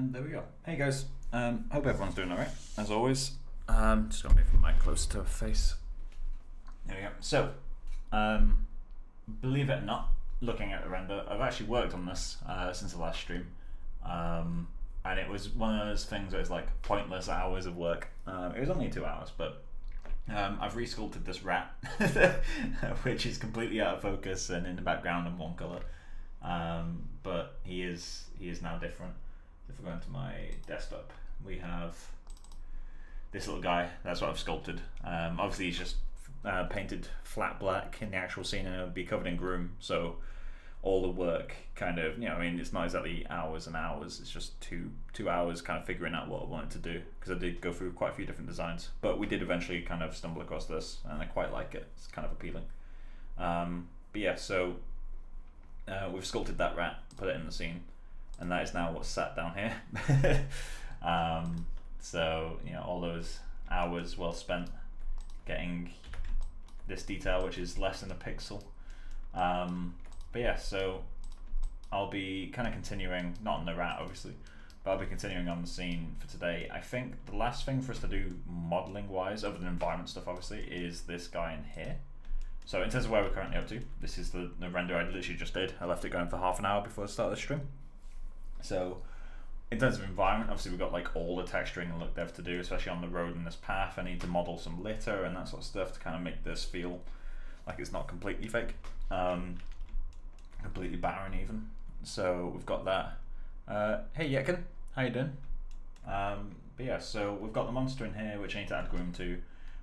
And there we go. Hey guys, hope everyone's doing alright, as always. Just gonna move my mic closer to her face. There we go. So, believe it or not, looking at the render, I've actually worked on this since the last stream. And it was one of those things that was like pointless hours of work. It was only 2 hours, but I've resculpted this rat, which is completely out of focus and in the background in one color. But he is now different. If we go into my desktop, we have this little guy. That's what I've sculpted. Obviously, he's just painted flat black in the actual scene, and it'll be covered in groom. So all the work kind of, I mean, it's not exactly hours and hours. It's just two hours kind of figuring out what I wanted to do, because I did go through quite a few different designs. But we did eventually kind of stumble across this, and I quite like it. It's kind of appealing. But yeah, so we've sculpted that rat, put it in the scene, and that is now what's sat down here. So all those hours well spent getting this detail, which is less than a pixel. But yeah, so I'll be kind of continuing, not on the rat obviously, but I'll be continuing on the scene for today. I think the last thing for us to do modeling wise, other than environment stuff obviously, is this guy in here. So in terms of where we're currently up to, this is the render I literally just did. I left it going for half an hour before I started the stream. So in terms of environment, obviously we've got like all the texturing and look dev to do, especially on the road and this path. I need to model some litter and that sort of stuff to kind of make this feel like it's not completely fake, completely barren even. So we've got that. Hey Yekin, how you doing? But yeah, so we've got the monster in here, which I need to add groom to.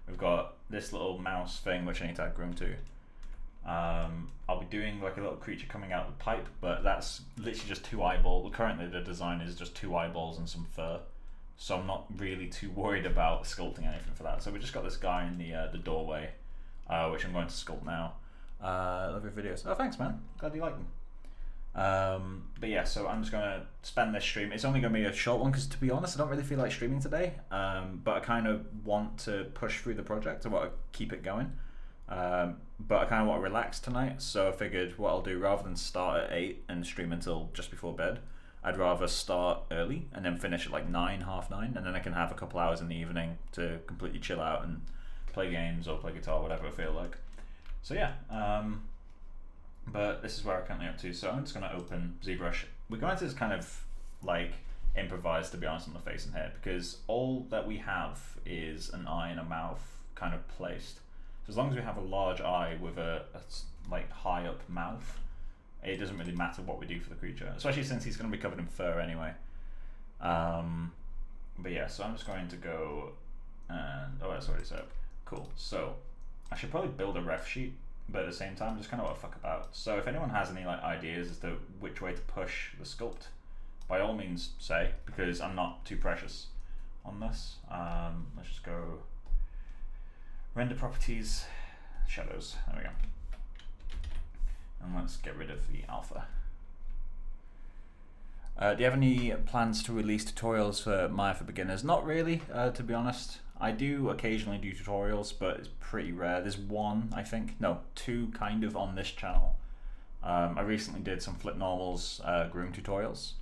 We've got this little mouse thing, which I need to add groom to. I'll be doing like a little creature coming out of the pipe, but that's literally just 2 eyeballs. Currently the design is just 2 eyeballs and some fur, so I'm not really too worried about sculpting anything for that. So we just got this guy in the doorway, which I'm going to sculpt now. Love your videos. Oh, thanks man, glad you like them. But yeah, so I'm just gonna spend this stream. It's only gonna be a short one because, to be honest, I don't really feel like streaming today. But I kind of want to push through the project. I want to keep it going. But I kind of want to relax tonight, so I figured what I'll do, rather than start at 8 and stream until just before bed, I'd rather start early and then finish at like 9, half 9, and then I can have a couple hours in the evening to completely chill out and play games or play guitar, whatever I feel like. So yeah, but this is where I'm currently up to. So I'm just going to open ZBrush. We're going to just kind of like improvise, to be honest, on the face and head, because all that we have is an eye and a mouth kind of placed. So as long as we have a large eye with a like high up mouth, it doesn't really matter what we do for the creature, especially since he's going to be covered in fur anyway. But yeah, so I'm just going to go and, oh, that's already set up. Cool. So I should probably build a ref sheet, but at the same time, just kind of what I fuck about. So if anyone has any like ideas as to which way to push the sculpt, by all means say, because I'm not too precious on this. Let's just go render properties, shadows, there we go. And let's get rid of the alpha. Do you have any plans to release tutorials for Maya for beginners? Not really, to be honest. I do occasionally do tutorials, but it's pretty rare. There's one, I think, no, 2 kind of on this channel. I recently did some flip normals groom tutorials.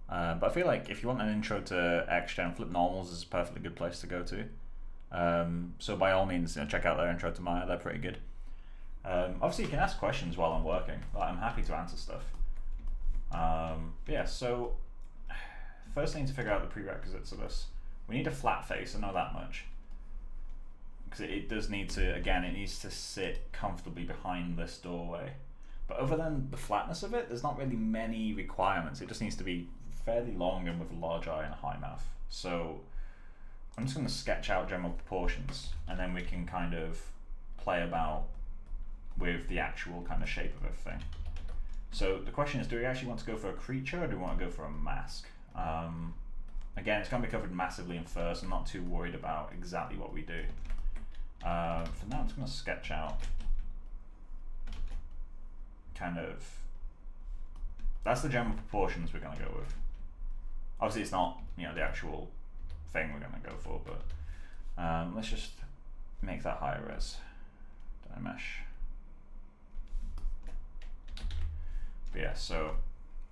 But I feel like if you want an intro to XGen, flip normals is a perfectly good place to go to. So by all means, check out their intro to Maya, they're pretty good. Obviously you can ask questions while I'm working, like, I'm happy to answer stuff. But yeah, so first I need to figure out the prerequisites of this. We need a flat face, I know that much. Because it does need to, again, it needs to sit comfortably behind this doorway. But other than the flatness of it, there's not really many requirements. It just needs to be fairly long and with a large eye and a high mouth. So I'm just going to sketch out general proportions, and then we can kind of play about with the actual kind of shape of everything. So the question is, do we actually want to go for a creature, or do we want to go for a mask? Again, it's going to be covered massively in fur, so I'm not too worried about exactly what we do. For now, I'm just going to sketch out kind of, that's the general proportions we're going to go with. Obviously it's not, the actual thing we're going to go for, but let's just make that higher res. Dye mesh. But yeah, so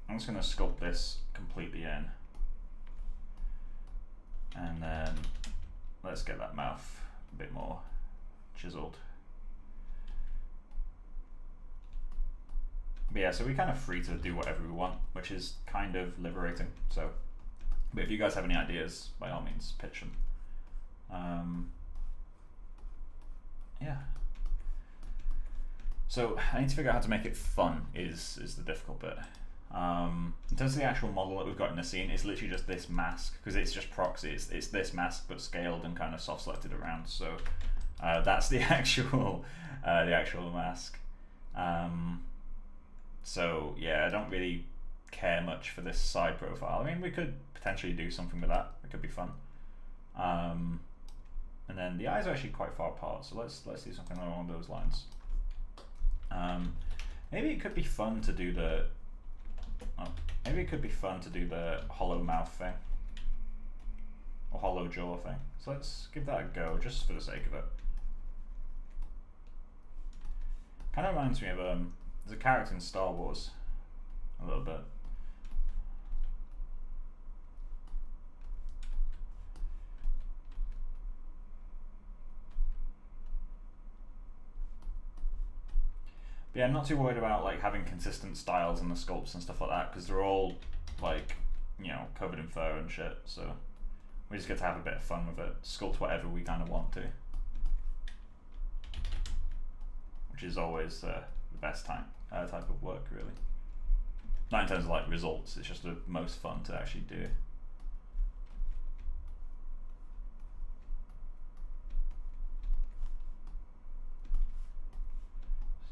I'm just going to sculpt this completely in. And then let's get that mouth a bit more chiseled. But yeah, so we're kind of free to do whatever we want, which is kind of liberating. So, but if you guys have any ideas, by all means, pitch them. Yeah. So I need to figure out how to make it fun is the difficult bit. In terms of the actual model that we've got in the scene, it's literally just this mask, because it's just proxy. It's this mask but scaled and kind of soft selected around. So that's the actual mask. So yeah, I don't really care much for this side profile. I mean, we could potentially do something with that. It could be fun. And then the eyes are actually quite far apart, so let's do something along those lines. Maybe it could be fun to do the hollow mouth thing or hollow jaw thing. So let's give that a go, just for the sake of it. Kind of reminds me of there's a character in Star Wars, a little bit. But yeah, I'm not too worried about like having consistent styles in the sculpts and stuff like that, because they're all like, you know, covered in fur and shit. So we just get to have a bit of fun with it, sculpt whatever we kind of want to, which is always the best type of work, really. Not in terms of like results, it's just the most fun to actually do.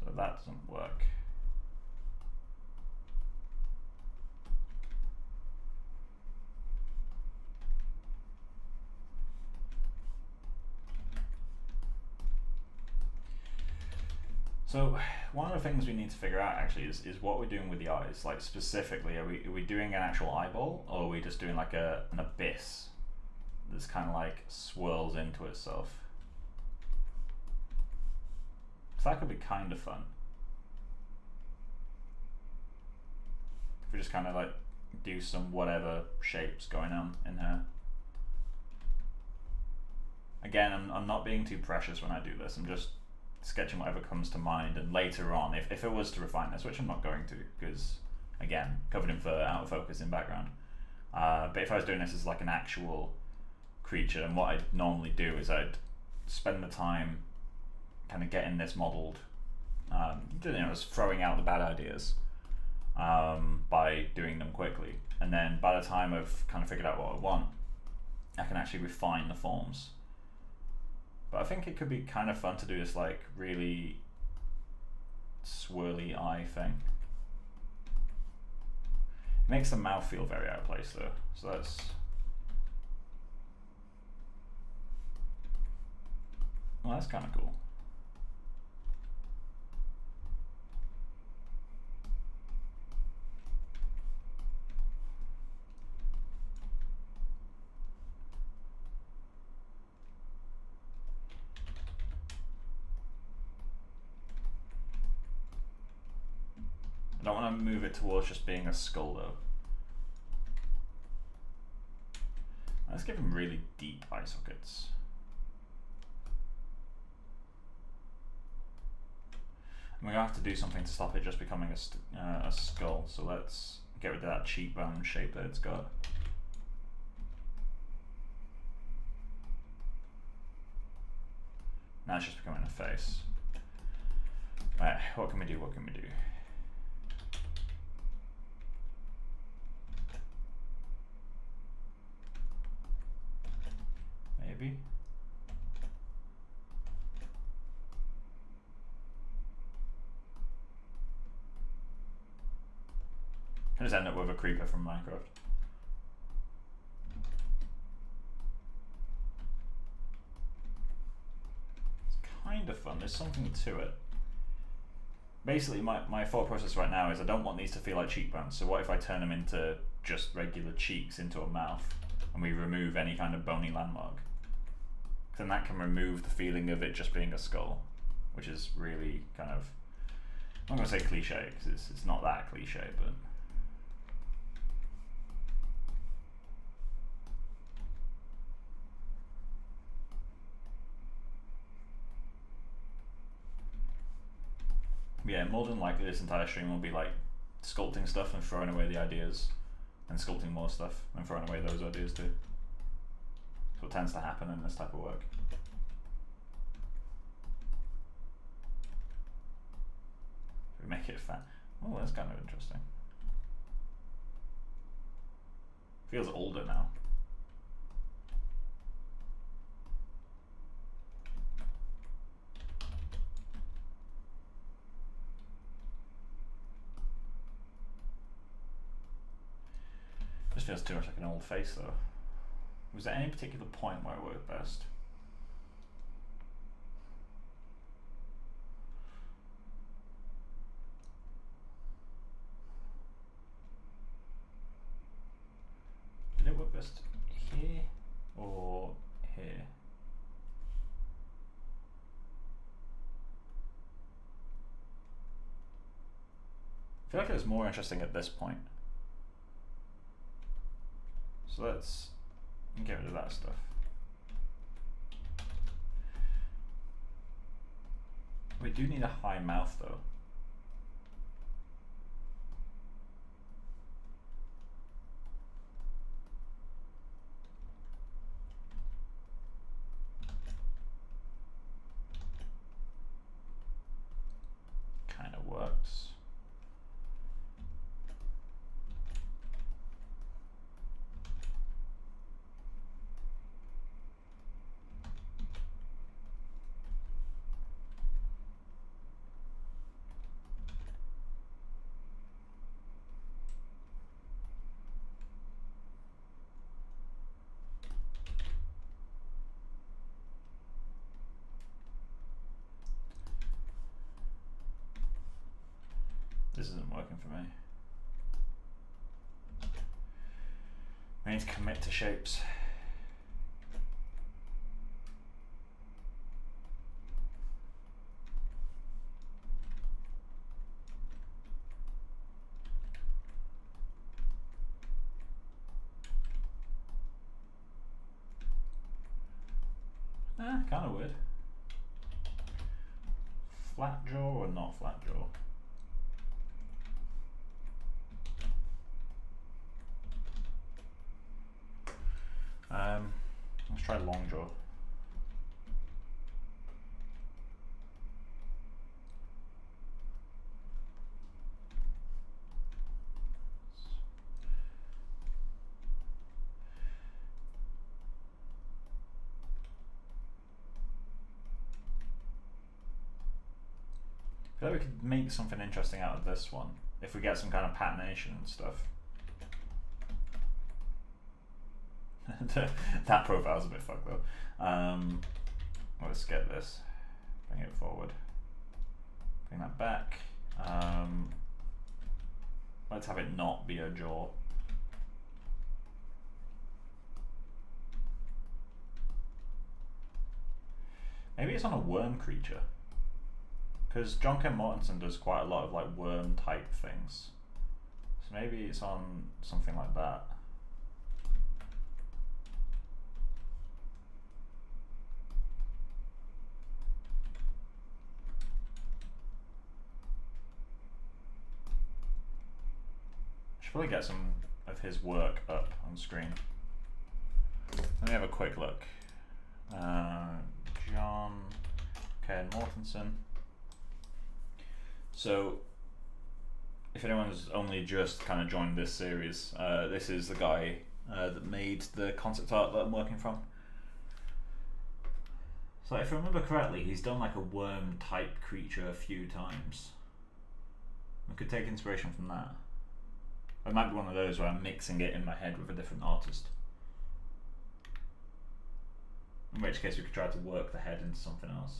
So that doesn't work. So one of the things we need to figure out actually is what we're doing with the eyes. Like specifically, are we doing an actual eyeball, or are we just doing like an abyss that's kind of like swirls into itself? So that could be kind of fun. If we just kind of like do some whatever shapes going on in here. Again, I'm not being too precious when I do this. I'm just sketching whatever comes to mind, and later on, if it was to refine this, which I'm not going to, because again, covered in fur, out of focus in background. But if I was doing this as like an actual creature, and what I'd normally do is I'd spend the time kind of getting this modeled, you know, just throwing out the bad ideas by doing them quickly, and then by the time I've kind of figured out what I want, I can actually refine the forms. But I think it could be kind of fun to do this like really swirly eye thing. It makes the mouth feel very out of place though, so that's... Well, that's kind of cool. I don't want to move it towards just being a skull though. Let's give him really deep eye sockets. And we're going to have to do something to stop it just becoming a skull, so let's get rid of that cheekbone shape that it's got. Now it's just becoming a face. Right, what can we do, what can we do? Maybe. I just end up with a creeper from Minecraft. It's kind of fun, there's something to it. Basically my thought process right now is I don't want these to feel like cheekbones, so what if I turn them into just regular cheeks into a mouth, and we remove any kind of bony landmark? Then that can remove the feeling of it just being a skull, which is really kind of, I'm not going to say cliche, because it's not that cliche, but... Yeah, more than likely this entire stream will be like sculpting stuff and throwing away the ideas, and sculpting more stuff and throwing away those ideas too. That's what tends to happen in this type of work. We make it fat. Oh, that's kind of interesting. Feels older now. This feels too much like an old face though. Was there any particular point where it worked best? Did it work best here or here? I feel like it was more interesting at this point. So let's get rid of that stuff. We do need a high mouth though. Kind of works. This isn't working for me. I need to commit to shapes. Kind of weird. Flat jaw or not flat jaw? Let's try long jaw. I feel like we could make something interesting out of this one if we get some kind of patination and stuff. That profile's a bit fucked though. Let's get this. Bring it forward. Bring that back. Let's have it not be a jaw. Maybe it's on a worm creature. Because John Kenn Mortensen does quite a lot of like worm type things. So maybe it's on something like that. Should probably get some of his work up on screen. Let me have a quick look. John Kenn Mortensen. So, if anyone's only just kind of joined this series, this is the guy that made the concept art that I'm working from. So if I remember correctly, he's done like a worm type creature a few times. I could take inspiration from that. It might be one of those where I'm mixing it in my head with a different artist. In which case we could try to work the head into something else.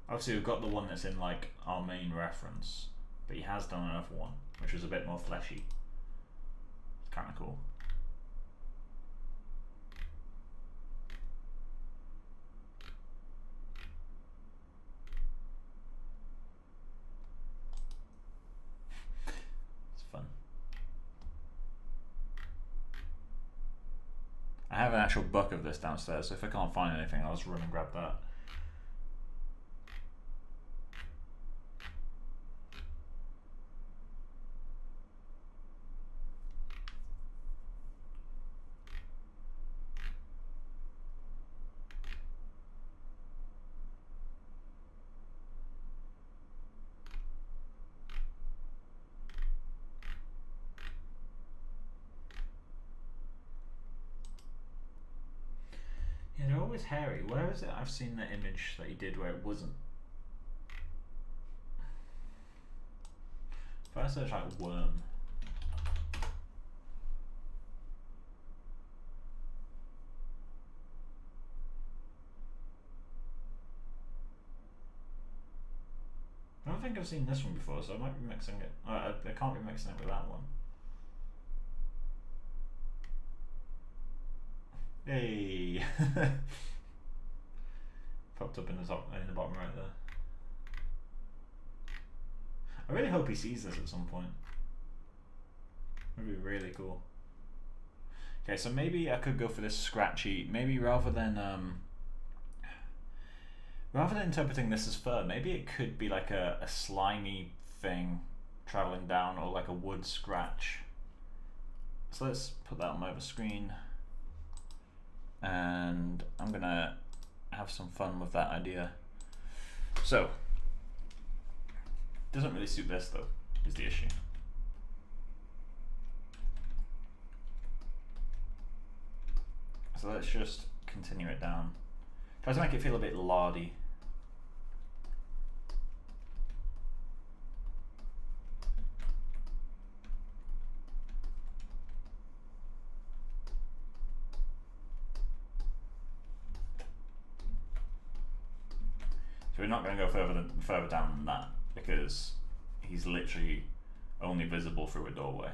Obviously we've got the one that's in like our main reference, but he has done another one, which was a bit more fleshy. It's kind of cool. It's fun. I have an actual book of this downstairs, so if I can't find anything, I'll just run and grab that. Yeah, they're always hairy. Where is it? I've seen the image that he did where it wasn't. If I search like worm. I don't think I've seen this one before, so I might be mixing it. I can't be mixing it with that one. Hey! Popped up in the top, in the bottom right there. I really hope he sees this at some point. That'd be really cool. Okay, so maybe I could go for this scratchy. Maybe rather than interpreting this as fur, maybe it could be like a slimy thing traveling down, or like a wood scratch. So let's put that on my other screen. And I'm gonna have some fun with that idea. So, doesn't really suit this though, is the issue. So let's just continue it down. Try to make it feel a bit lardy. So we're not going to go further down than that, because he's literally only visible through a doorway.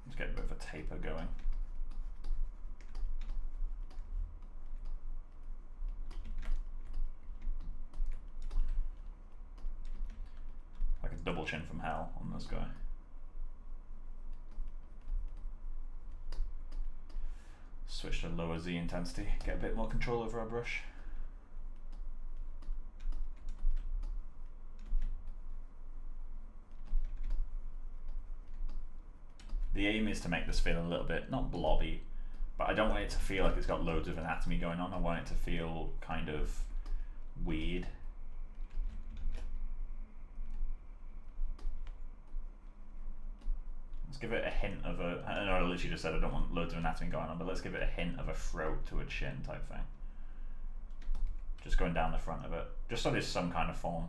Let's get a bit of a taper going. Double chin from hell on this guy. Switch to lower Z intensity, get a bit more control over our brush. The aim is to make this feel a little bit, not blobby, but I don't want it to feel like it's got loads of anatomy going on. I want it to feel kind of weird. Let's give it a hint of a, I know I literally just said I don't want loads of anatomy going on, but let's give it a hint of a throat to a chin type thing. Just going down the front of it, just so there's some kind of form.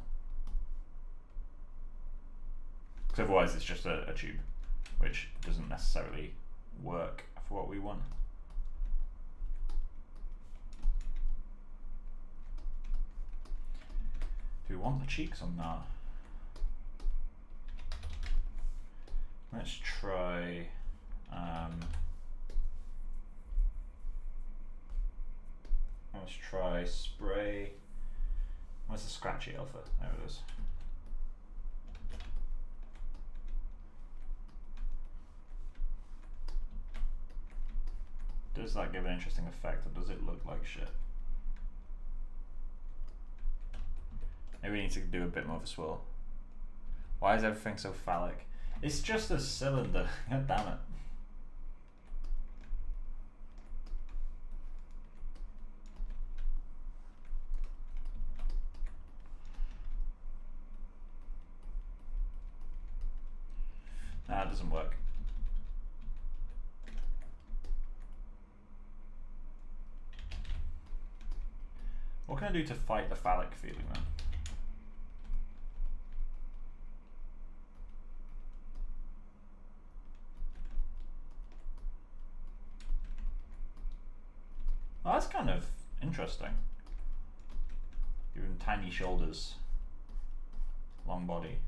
Because otherwise it's just a tube, which doesn't necessarily work for what we want. Do we want the cheeks or not? Let's try spray. Where's the scratchy alpha? There it is. Does that give an interesting effect, or does it look like shit? Maybe we need to do a bit more of a swirl. Why is everything so phallic? It's just a cylinder. God damn it. Nah, it doesn't work. What can I do to fight the phallic feeling then? Well, that's kind of interesting. Even tiny shoulders, long body.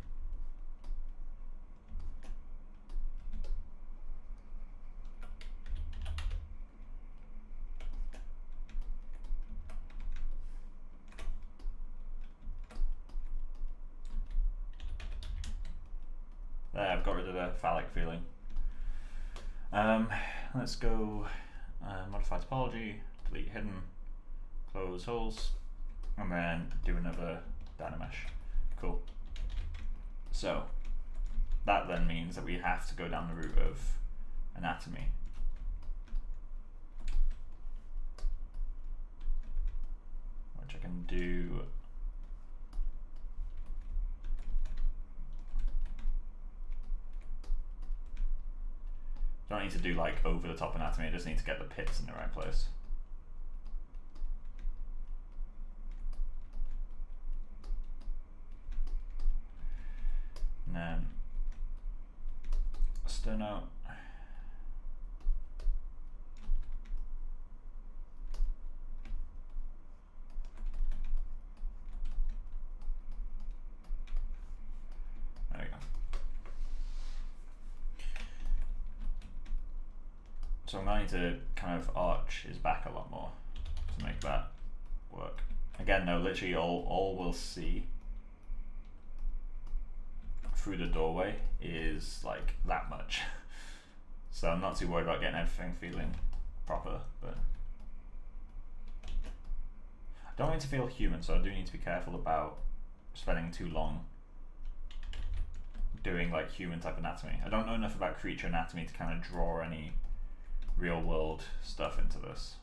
There, I've got rid of the phallic feeling. Let's go modify topology, delete hidden, close holes, and then do another Dynamesh. Cool. So that then means that we have to go down the route of anatomy. Which I can do. Don't need to do like over the top anatomy, I just need to get the pits in the right place. And then steno. There we go. So I'm going to kind of arch his back a lot more to make that work. Again, no, literally all we'll see through the doorway is like that much. So I'm not too worried about getting everything feeling proper, but I don't want it to feel human, so I do need to be careful about spending too long doing like human type anatomy. I don't know enough about creature anatomy to kind of draw any real world stuff into this.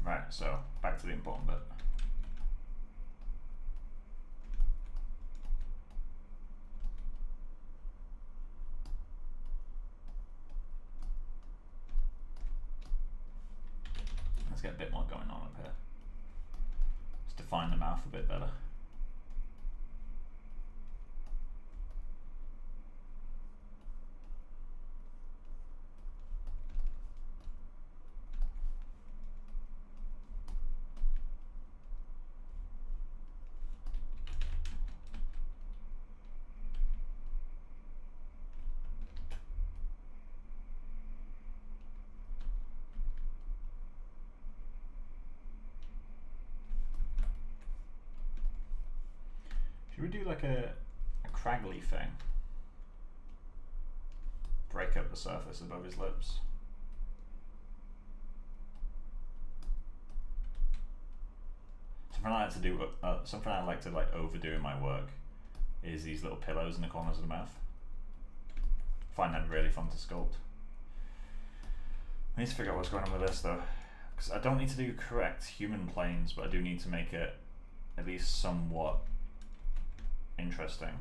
Right, so back to the important bit. Let's get a bit more going on up here. Let's define the mouth a bit better. Should we do like a craggly thing? Break up the surface above his lips. Something I like to do, something I like to like overdo in my work is these little pillows in the corners of the mouth. I find them really fun to sculpt. I need to figure out what's going on with this though, because I don't need to do correct human planes, but I do need to make it at least somewhat interesting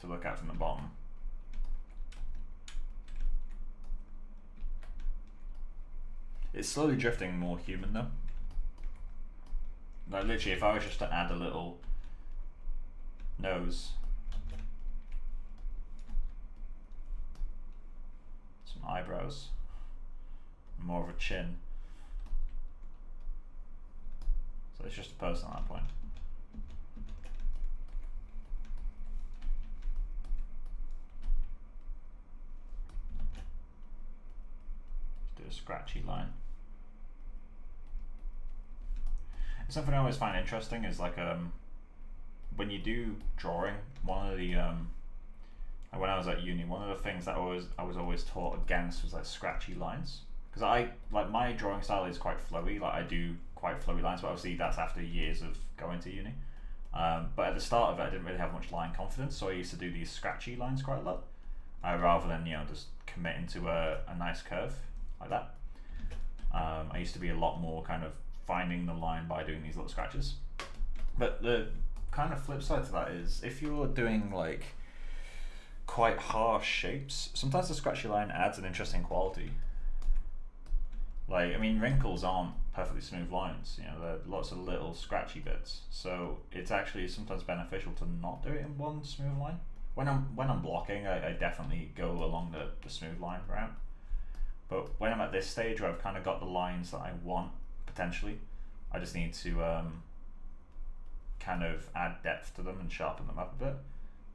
to look at from the bottom. It's slowly drifting more human though. Like literally, if I was just to add a little nose, some eyebrows, more of a chin. So it's just a person at that point. Let's do a scratchy line. And something I always find interesting is like when you do drawing, one of the when I was at uni, one of the things that I was always taught against was like scratchy lines, because I like my drawing style is quite flowy. Like I do quite flowy lines, but obviously that's after years of going to uni. But at the start of it, I didn't really have much line confidence, so I used to do these scratchy lines quite a lot, rather than just committing to a nice curve like that. I used to be a lot more kind of finding the line by doing these little scratches. But the kind of flip side to that is if you're doing like quite harsh shapes. Sometimes the scratchy line adds an interesting quality. Like, I mean, wrinkles aren't perfectly smooth lines, you know, there are lots of little scratchy bits. So it's actually sometimes beneficial to not do it in one smooth line. When I'm blocking, I definitely go along the smooth line route. But when I'm at this stage where I've kind of got the lines that I want, potentially, I just need to kind of add depth to them and sharpen them up a bit,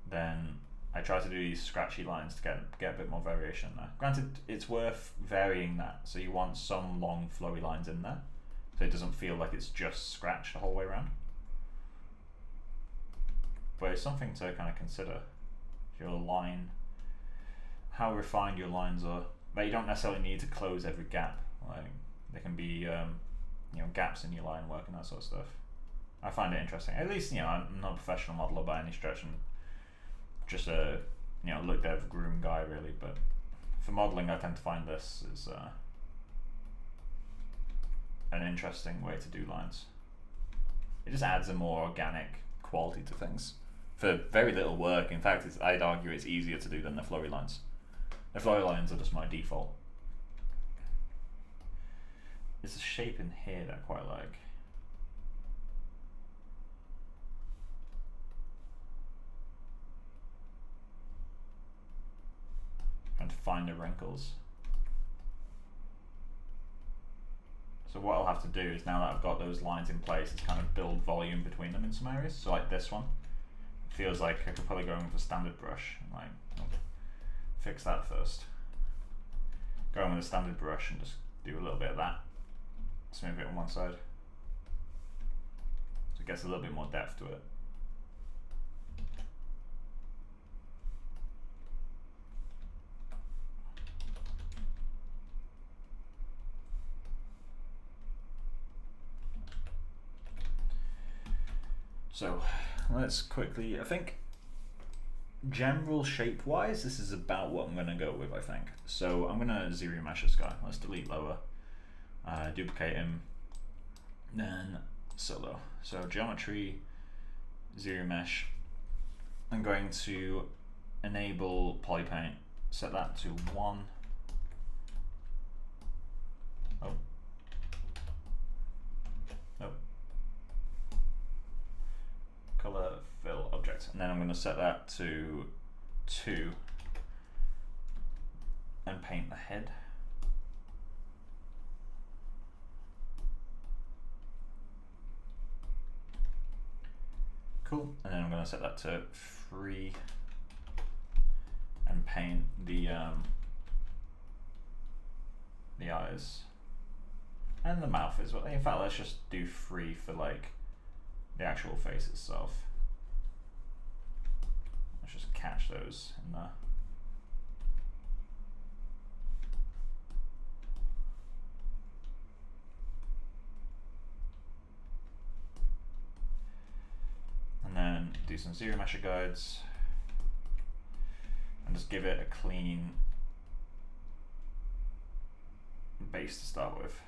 then I try to do these scratchy lines to get a bit more variation there. Granted, it's worth varying that, so you want some long flowy lines in there, so it doesn't feel like it's just scratch the whole way around. But it's something to kind of consider. Your line, how refined your lines are. But you don't necessarily need to close every gap. Like, there can be you know, gaps in your line work and that sort of stuff. I find it interesting. At least, you know, I'm not a professional modeler by any stretch, and just a, you know, look dev groom guy really. But for modeling, I tend to find this is an interesting way to do lines. It just adds a more organic quality to things for very little work. In fact, I'd argue it's easier to do than the flowy lines. The flowy lines are just my default. There's a shape in here that I quite like. Trying to find the wrinkles. So what I'll have to do is, now that I've got those lines in place, is kind of build volume between them in some areas. So like this one, it feels like I could probably go in with a standard brush and like fix that first. Go in with a standard brush and just do a little bit of that. Smooth it on one side. So it gets a little bit more depth to it. So let's quickly, I think general shape wise, this is about what I'm going to go with, I think. So I'm going to zero mesh this guy. Let's delete lower, duplicate him, then solo. So geometry, zero mesh. I'm going to enable polypaint, set that to 1. Oh. Nope. Color fill object, and then I'm going to set that to 2 and paint the head. Cool, and then I'm going to set that to 3 and paint the eyes and the mouth as well. In fact, let's just do 3 for like the actual face itself. Let's just catch those in there. And then do some zero mesher guides and just give it a clean base to start with.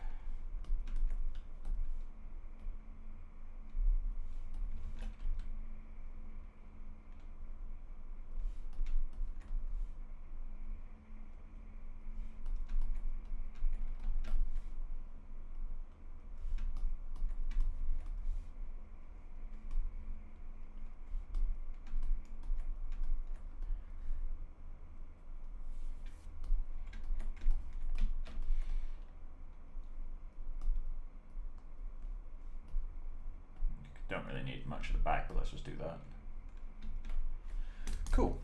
Don't really need much of the back, but let's just do that. Cool.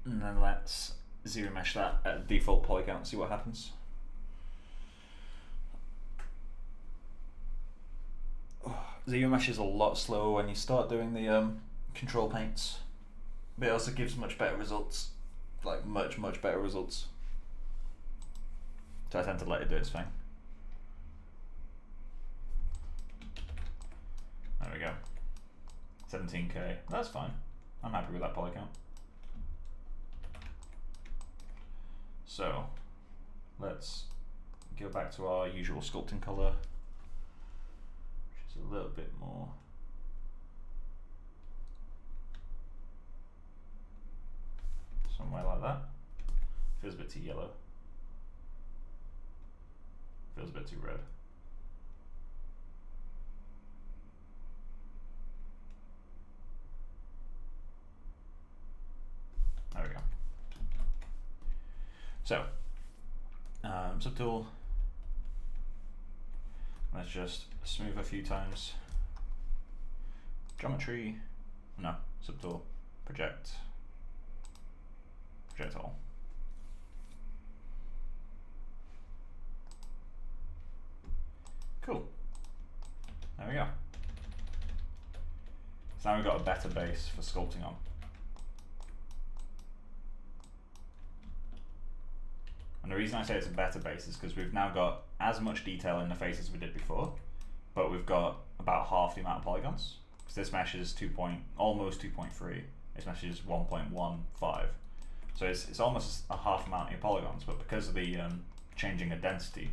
And then let's zero mesh that at default poly count and see what happens. Zero mesh is a lot slower when you start doing the control paints, but it also gives much better results, like much better results. So I tend to let it do its thing. There we go. 17k. That's fine. I'm happy with that poly count. So let's go back to our usual sculpting color, which is a little bit more. somewhere like that. Feels a bit too yellow. Feels a bit too red. There we go. So, subtool. Let's just smooth a few times. Geometry, no, subtool, project all. Cool. There we go. So now we've got a better base for sculpting on. And the reason I say it's a better base is because we've now got as much detail in the face as we did before, but we've got about half the amount of polygons. Because this mesh is almost 2.3. This mesh is 1.15. So it's almost a half amount of polygons, but because of the changing of density,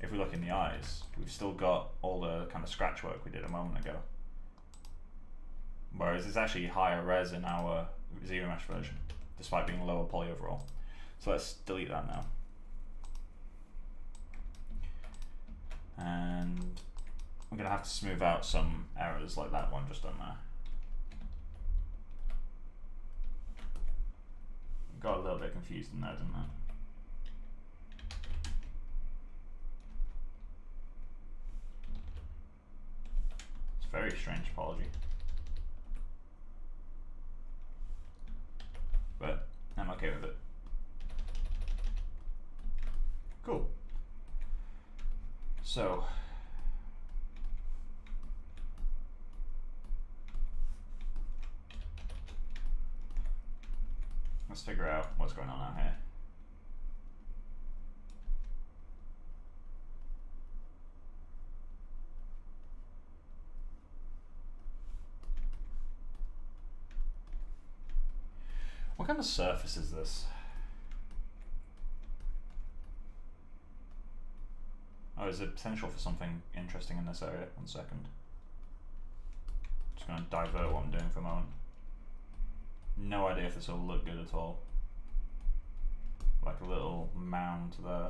if we look in the eyes, we've still got all the kind of scratch work we did a moment ago. Whereas it's actually higher res in our zero mesh version, despite being lower poly overall. So let's delete that now. And I'm going to have to smooth out some errors like that one just done there. Got a little bit confused in there, didn't I? It's a very strange topology. But I'm okay with it. Cool. So, let's figure out what's going on out here. What kind of surface is this? Oh, is there potential for something interesting in this area? 1 second. Just going to divert what I'm doing for a moment. No idea if this will look good at all. Like a little mound there.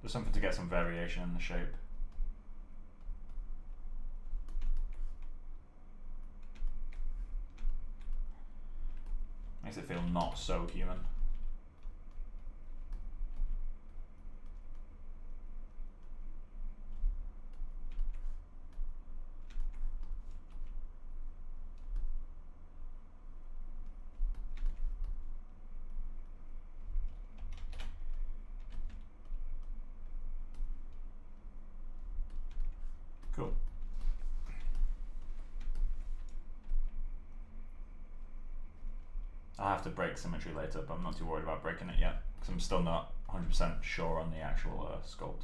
There's something to get some variation in the shape. Makes it feel not so human. Cool. I'll have to break symmetry later, but I'm not too worried about breaking it yet, because I'm still not 100% sure on the actual sculpt.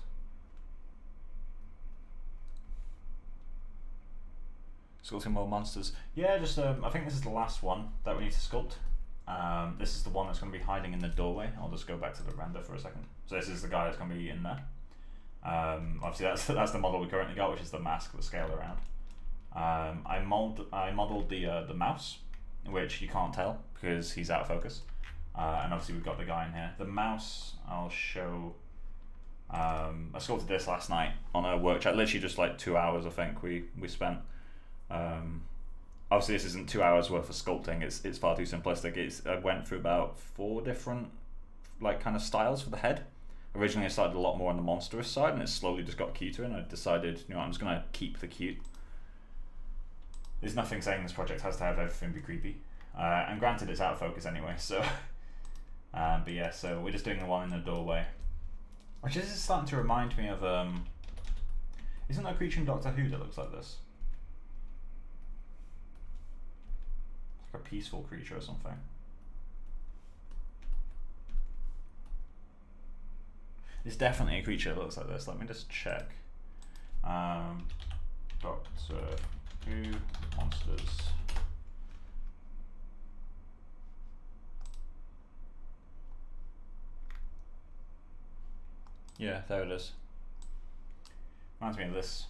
Sculpting more monsters. Yeah, just I think this is the last one that we need to sculpt. This is the one that's going to be hiding in the doorway. I'll just go back to the render for a second. So this is the guy that's going to be in there. Obviously that's the model we currently got, which is the mask that's scaled around. I modeled the mouse, which you can't tell because he's out of focus. And obviously we've got the guy in here. The mouse, I'll show. I sculpted this last night on a work chat, literally just like 2 hours I think we spent. Obviously this isn't 2 hours worth of sculpting, it's far too simplistic. I went through about 4 different like kind of styles for the head. Originally I started a lot more on the monstrous side and it slowly just got cuter, and I decided, you know, I'm just going to keep the cute. There's nothing saying this project has to have everything be creepy. And granted it's out of focus anyway, so but yeah, so we're just doing the one in the doorway. Which is starting to remind me of isn't there a creature in Doctor Who that looks like this? It's like a peaceful creature or something. It's definitely a creature that looks like this. Let me just check. Doctor Who monsters. Yeah, there it is. Reminds me of this.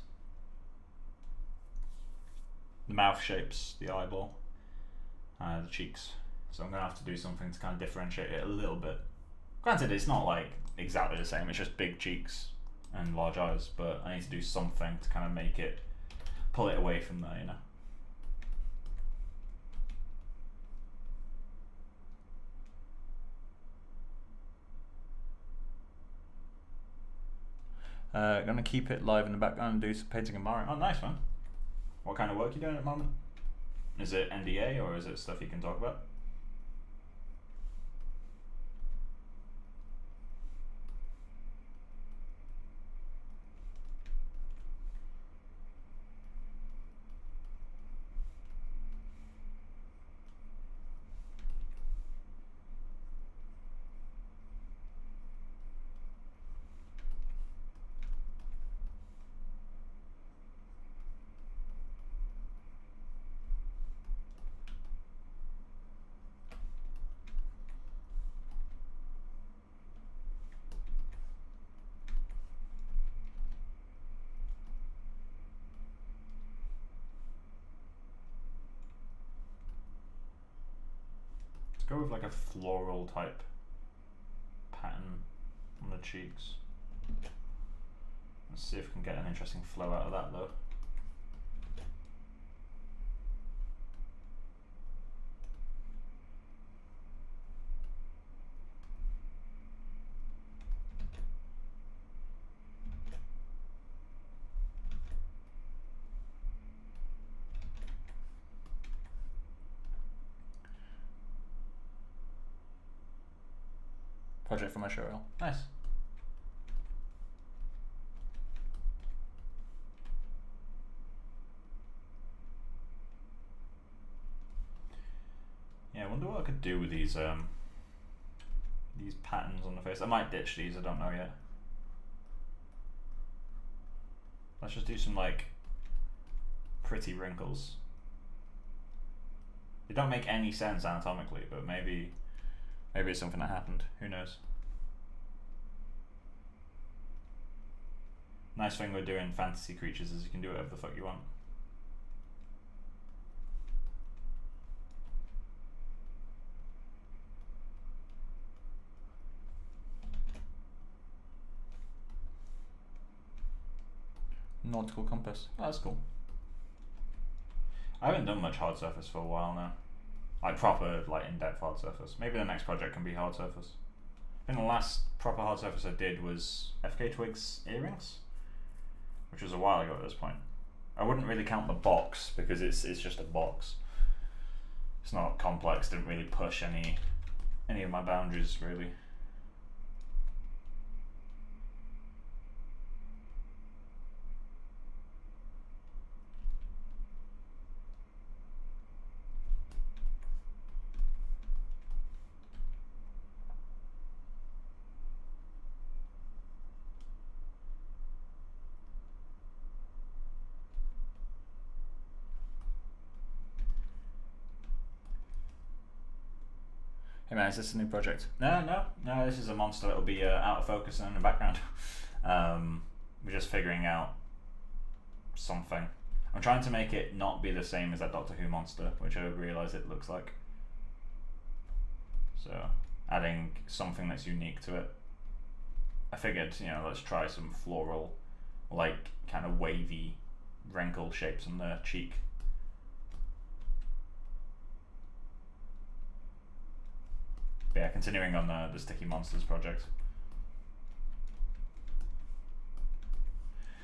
mouth shapes, the eyeball, the cheeks. So I'm gonna have to do something to kind of differentiate it a little bit. Granted, it's not like exactly the same, it's just big cheeks and large eyes, but I need to do something to kind of make it, pull it away from there, you know. Gonna keep it live in the background and do some painting and marring. Oh, nice, man. What kind of work are you doing at the moment? Is it NDA or is it stuff you can talk about? Go with like a floral type pattern on the cheeks. Let's see if we can get an interesting flow out of that though. Project for my show reel. Nice. Yeah, I wonder what I could do with these patterns on the face. I might ditch these, I don't know yet. Let's just do some like pretty wrinkles. They don't make any sense anatomically, but maybe it's something that happened, who knows. Nice thing with doing fantasy creatures is you can do whatever the fuck you want. Nautical compass, oh, that's cool. I haven't done much hard surface for a while now. Like proper, like in-depth hard surface. Maybe the next project can be hard surface. I think the last proper hard surface I did was FK Twig's earrings, which was a while ago at this point. I wouldn't really count the box because it's just a box. It's not complex. Didn't really push any of my boundaries really. Hey man, is this a new project? No, this is a monster that'll be out of focus and in the background. We're just figuring out something. I'm trying to make it not be the same as that Doctor Who monster, which I realise it looks like. So, adding something that's unique to it. I figured, you know, let's try some floral, like kind of wavy wrinkle shapes on the cheek. But yeah, continuing on the StickyMonsters project.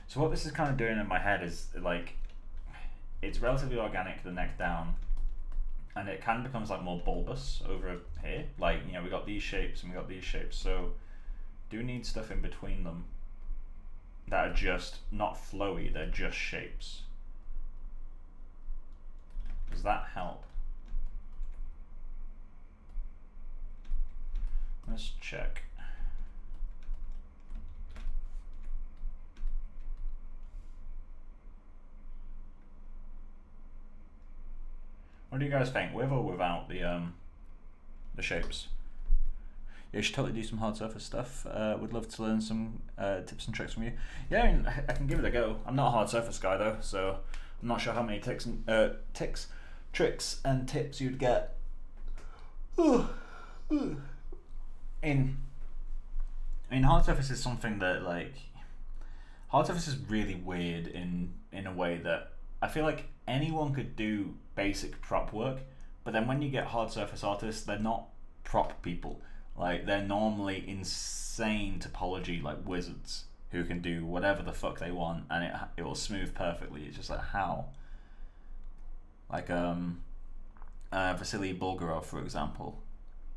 So what this is kind of doing in my head is like, it's relatively organic, the neck down, and it kind of becomes like more bulbous over here. Like, you know, we got these shapes and we got these shapes, so do need stuff in between them that are just not flowy, they're just shapes. Does that help? Let's check. What do you guys think, with or without the shapes? Yeah, you should totally do some hard surface stuff. Would love to learn some tips and tricks from you. Yeah, I mean, I can give it a go. I'm not a hard surface guy though, so I'm not sure how many tricks and tips you'd get in hard surface is something that, like, hard surface is really weird in a way that I feel like anyone could do basic prop work, but then when you get hard surface artists, they're not prop people. Like, they're normally insane topology, like wizards, who can do whatever the fuck they want and it will smooth perfectly. It's just like, how? Like Vasily Bulgarov, for example,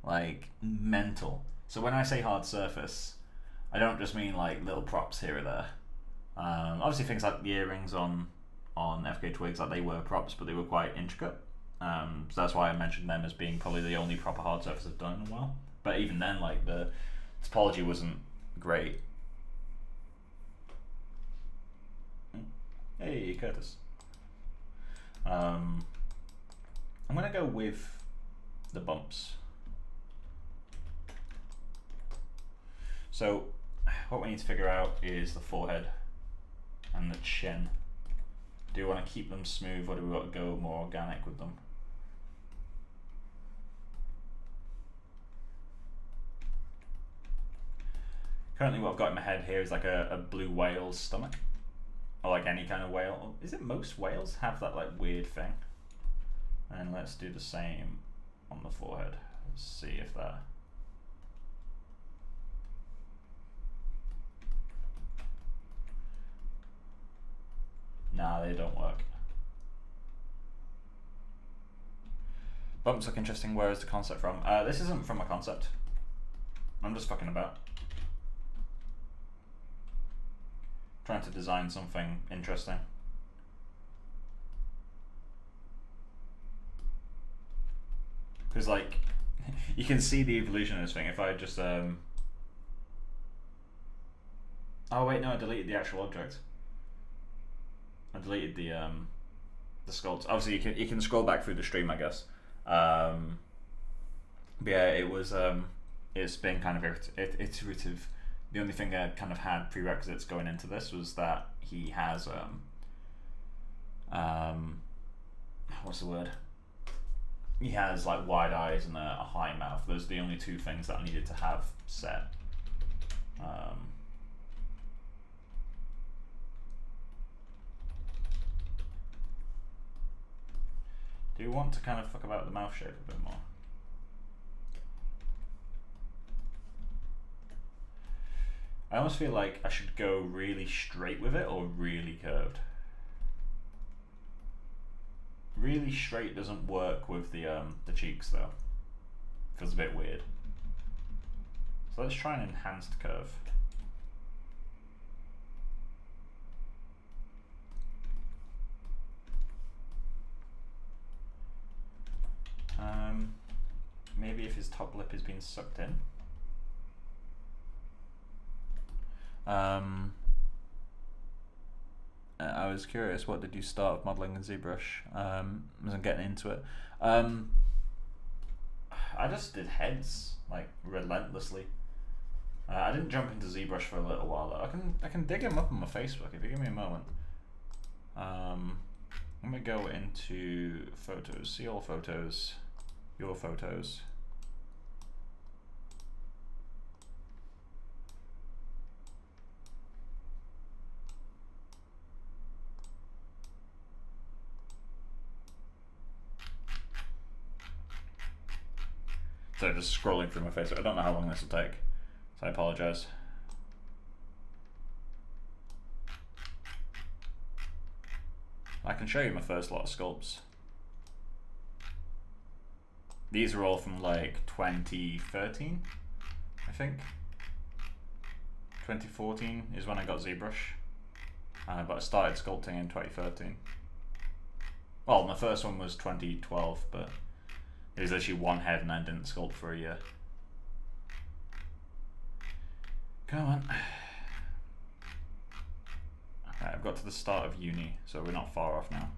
like, mental. So when I say hard surface, I don't just mean like little props here or there. Obviously things like the earrings on FK Twigs, like, they were props, but they were quite intricate. So that's why I mentioned them as being probably the only proper hard surface I've done in a while. But even then, like, the topology wasn't great. Hey, Curtis. I'm gonna go with the bumps. So what we need to figure out is the forehead and the chin. Do we want to keep them smooth, or do we want to go more organic with them? Currently what I've got in my head here is like a blue whale's stomach. Or like any kind of whale. Is it most whales have that, like, weird thing? And let's do the same on the forehead. Let's see if that... Nah, they don't work. Bumps look interesting. Where is the concept from? This isn't from a concept. I'm just fucking about. Trying to design something interesting. Because, like, you can see the evolution of this thing. If I just oh wait, no, I deleted the actual object. I deleted the sculpt. Obviously you can scroll back through the stream, I guess. But yeah, it was it's been kind of iterative. The only thing I kind of had prerequisites going into this was that he has what's the word? He has, like, wide eyes and a high mouth. Those are the only two things that I needed to have set. Do you want to kind of fuck about the mouth shape a bit more? I almost feel like I should go really straight with it or really curved. Really straight doesn't work with the cheeks though. Feels a bit weird. So let's try an enhanced curve. Maybe if his top lip has been sucked in. I was curious, what did you start modelling in ZBrush? Wasn't getting into it. I just did heads, like, relentlessly. I didn't jump into ZBrush for a little while though. I can dig him up on my Facebook if you give me a moment. I'm gonna go into photos, see all photos, your photos. So just scrolling through my Facebook. I don't know how long this will take, so I apologize. I can show you my first lot of sculpts. These are all from like 2013, I think. 2014 is when I got ZBrush, but I started sculpting in 2013. Well, my first one was 2012, but it was actually one head and I didn't sculpt for a year. Come on. Right, I've got to the start of uni, so we're not far off now.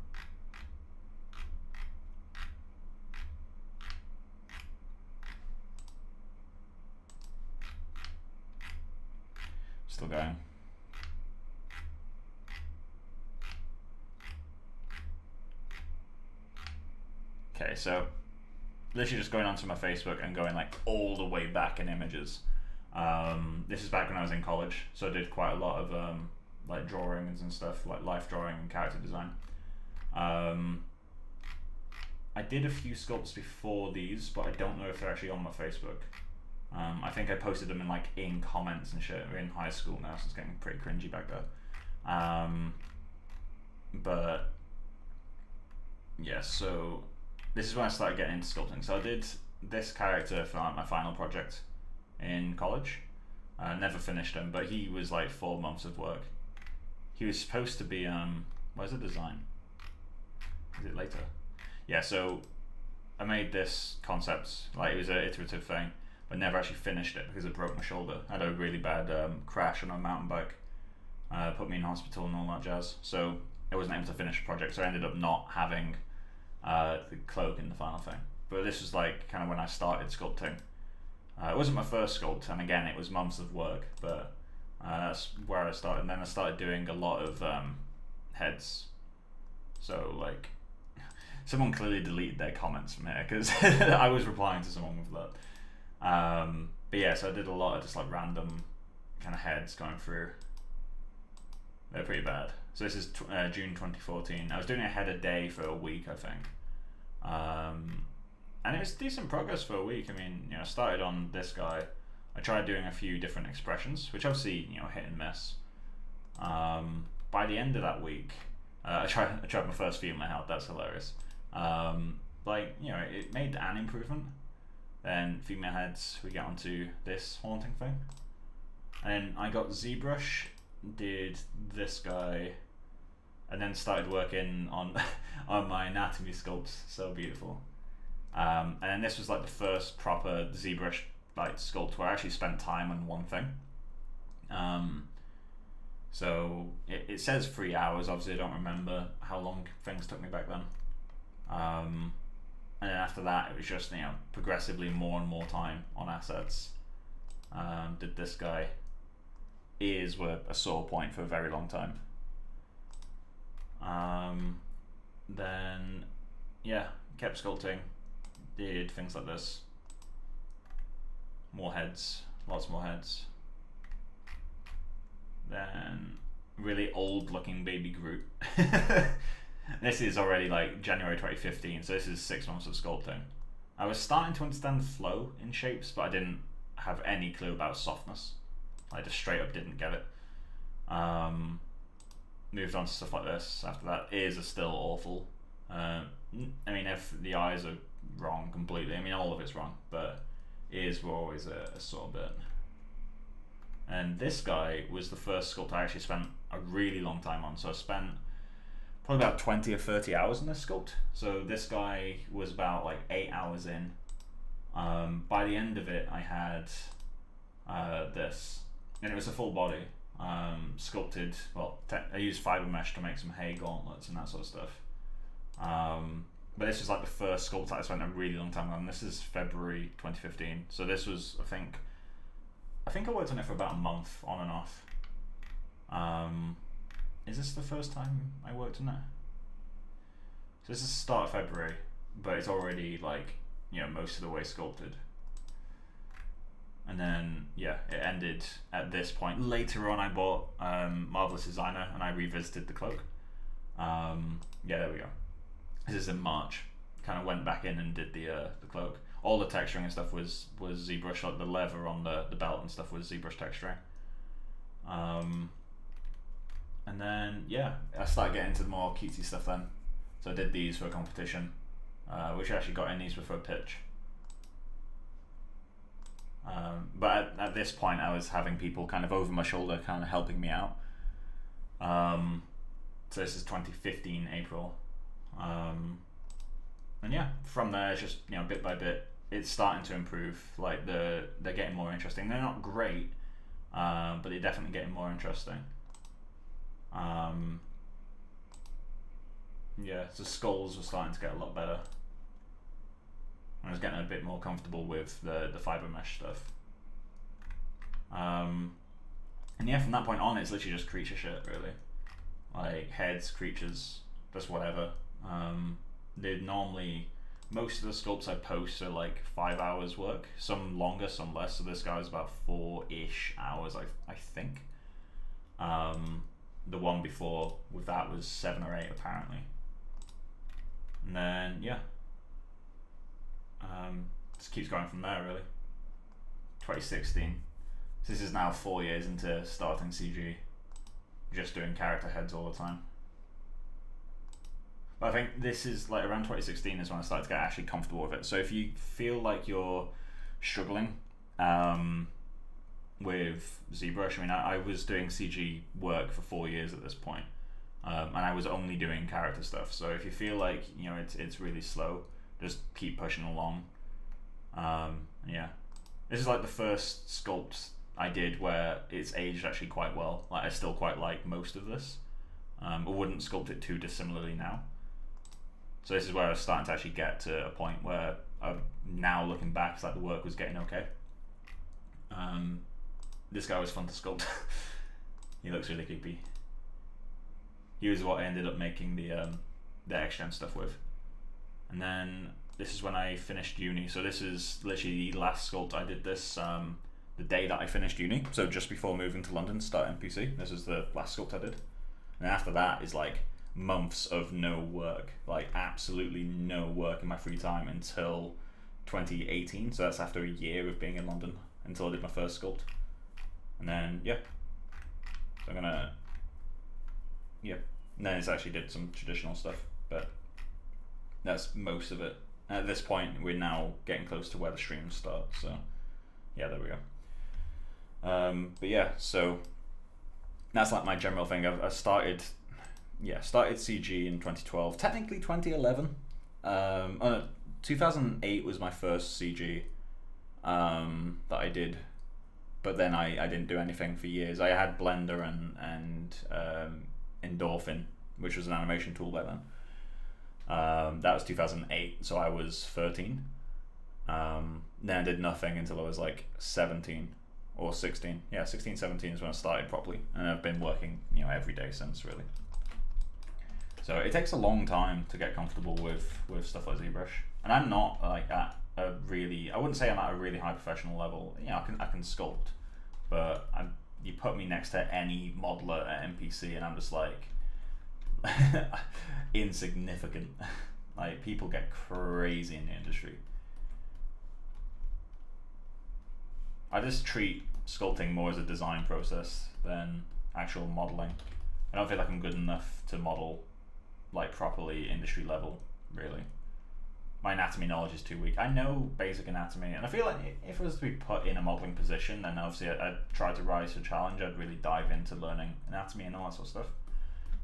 Still going. Okay, so literally just going onto my Facebook and going like all the way back in images. This is back when I was in college, so I did quite a lot of like drawings and stuff, like life drawing and character design. I did a few sculpts before these, but I don't know if they're actually on my Facebook. I think I posted them in comments and shit. We're in high school now, so it's getting pretty cringy back there. But yeah, so this is when I started getting into sculpting. So I did this character for my final project in college. Never finished him, but he was like 4 months of work. He was supposed to be where's the design? Is it later? Yeah, so I made this concept, like it was an iterative thing, but never actually finished it because I broke my shoulder. I had a really bad crash on a mountain bike, put me in hospital and all that jazz. So I wasn't able to finish the project, so I ended up not having the cloak in the final thing. But this was like kind of when I started sculpting. It wasn't my first sculpt, and again, it was months of work, but that's where I started. And then I started doing a lot of heads. So like, someone clearly deleted their comments from here because I was replying to someone with that. But yeah, so I did a lot of just like random kind of heads going through. They're pretty bad. So this is June 2014. I was doing a head a day for a week, I think. And it was decent progress for a week. I mean, I started on this guy. I tried doing a few different expressions, which obviously, hit and miss. By the end of that week, I tried my first female head. That's hilarious. It made an improvement. Then female heads, we get onto this haunting thing. And then I got ZBrush, did this guy, and then started working on on my anatomy sculpts. So beautiful. And then this was like the first proper ZBrush like sculpt where I actually spent time on one thing. So it says 3 hours. Obviously, I don't remember how long things took me back then. And then after that, it was just progressively more and more time on assets. Did this guy. Ears were a sore point for a very long time. Then yeah, kept sculpting. Did things like this. More heads, lots more heads. Then really old looking baby Groot. This is already like January 2015, so this is 6 months of sculpting. I was starting to understand flow in shapes, but I didn't have any clue about softness. I just straight up didn't get it. Moved on to stuff like this. After that, ears are still awful. I mean, if the eyes are wrong completely, I mean, all of it's wrong, but ears were always a sore bit. And this guy was the first sculpt I actually spent a really long time on. So I spent probably about 20 or 30 hours in this sculpt. So this guy was about like 8 hours in. By the end of it, I had this, and it was a full body, sculpted. Well, I used fiber mesh to make some hay gauntlets and that sort of stuff. But this was like the first sculpt that I spent a really long time on. This is February 2015. So this was, I think I worked on it for about a month, on and off. Is this the first time I worked on it? So this is the start of February, but it's already like, most of the way sculpted. And then, yeah, it ended at this point. Later on, I bought Marvelous Designer and I revisited the cloak. Yeah, there we go. This is in March. Kind of went back in and did the cloak. All the texturing and stuff was ZBrush, like the leather on the belt and stuff was ZBrush texturing. And then, yeah, I started getting into the more cutesy stuff then. So I did these for a competition, which I actually got in. These were for a pitch. But at this point, I was having people kind of over my shoulder, kind of helping me out. So this is 2015 April. And yeah, from there, it's just bit by bit, it's starting to improve. Like they're getting more interesting. They're not great, but they're definitely getting more interesting. Yeah, so skulls were starting to get a lot better. I was getting a bit more comfortable with the fiber mesh stuff. And yeah, from that point on, it's literally just creature shit, really. Like heads, creatures, just whatever. They'd normally most of the sculpts I post are like 5 hours work, some longer, some less. So this guy's about 4-ish hours, I think. The one before with that was 7 or 8 apparently. And then yeah, just keeps going from there really. 2016. So this is now 4 years into starting CG, just doing character heads all the time. But I think this is like around 2016 is when I started to get actually comfortable with it. So if you feel like you're struggling with ZBrush, I mean, I was doing CG work for 4 years at this point, and I was only doing character stuff. So if you feel like, you know, it's really slow, just keep pushing along. Yeah, this is like the first sculpt I did where it's aged actually quite well. Like I still quite like most of this. I wouldn't sculpt it too dissimilarly now. So this is where I was starting to actually get to a point where I'm now looking back, it's like the work was getting okay. This guy was fun to sculpt. He looks really creepy. He was what I ended up making the X-Gen stuff with. And then this is when I finished uni. So this is literally the last sculpt I did this the day that I finished uni. So just before moving to London to start MPC. This is the last sculpt I did. And after that is like months of no work, like absolutely no work in my free time until 2018. So that's after a year of being in London until I did my first sculpt. And then yeah, so I'm gonna, yeah, and then it's actually did some traditional stuff, but that's most of it. At this point we're now getting close to where the streams start, so yeah, there we go. But yeah, so that's like my general thing. I started CG in 2012, technically 2011. 2008 was my first CG that I did, but then I didn't do anything for years. I had Blender and Endorphin, which was an animation tool by then. That was 2008, so I was 13. Then I did nothing until I was like 17 or 16. Yeah, 16, 17 is when I started properly, and I've been working, you know, every day since really. So it takes a long time to get comfortable with stuff like ZBrush, and I'm not like at a really, I wouldn't say I'm at a really high professional level. You know, I can sculpt, but you put me next to any modeler at MPC and I'm just like insignificant. Like people get crazy in the industry. I just treat sculpting more as a design process than actual modeling. I don't feel like I'm good enough to model like properly industry level, really. My anatomy knowledge is too weak. I know basic anatomy, and I feel like if it was to be put in a modeling position, then obviously I'd try to rise to the challenge. I'd really dive into learning anatomy and all that sort of stuff.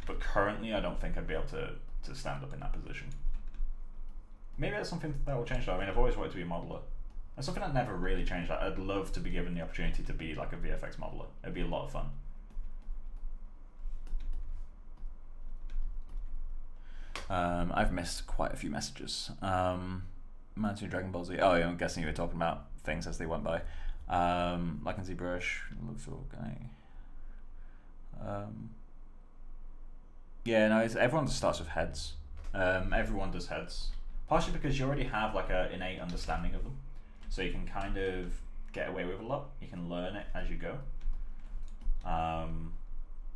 But currently I don't think I'd be able to stand up in that position. Maybe that's something that will change though. I mean, I've always wanted to be a modeler. That's something that never really changed. I'd love to be given the opportunity to be like a VFX modeler. It'd be a lot of fun. I've missed quite a few messages. Man to Dragon Ball Z. Oh yeah, I'm guessing you were talking about things as they went by. Like in ZBrush, looks okay. Yeah, no, everyone just starts with heads. Everyone does heads. Partially because you already have like an innate understanding of them. So you can kind of get away with a lot. You can learn it as you go. So I'm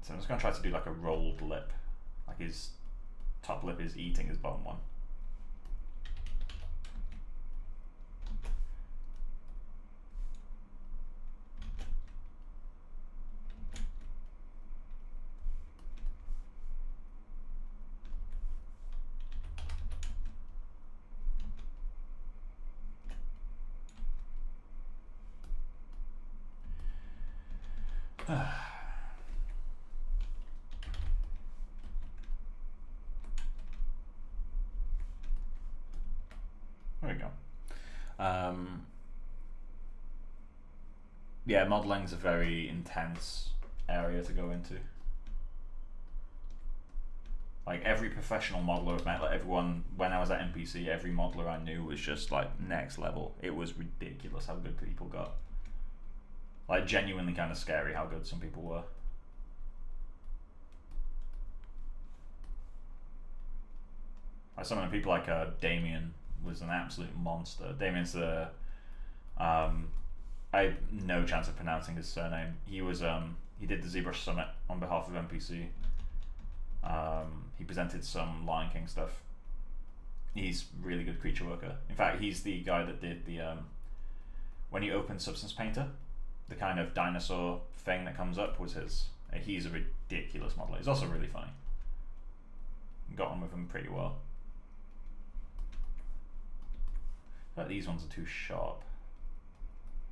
just going to try to do like a rolled lip. Like his top lip is eating his bottom one. There we go. Yeah, modeling's a very intense area to go into. Like every professional modeler I've met, like everyone, when I was at MPC, every modeler I knew was just like next level. It was ridiculous how good people got. Like genuinely kind of scary how good some people were. Like some of the people like Damien was an absolute monster. Damien's the I have no chance of pronouncing his surname. He was he did the ZBrush Summit on behalf of MPC. He presented some Lion King stuff. He's really good creature worker. In fact, he's the guy that did the when you open Substance Painter, the kind of dinosaur thing that comes up was his. He's a ridiculous modeler. He's also really funny. Got on with him pretty well. I feel like these ones are too sharp.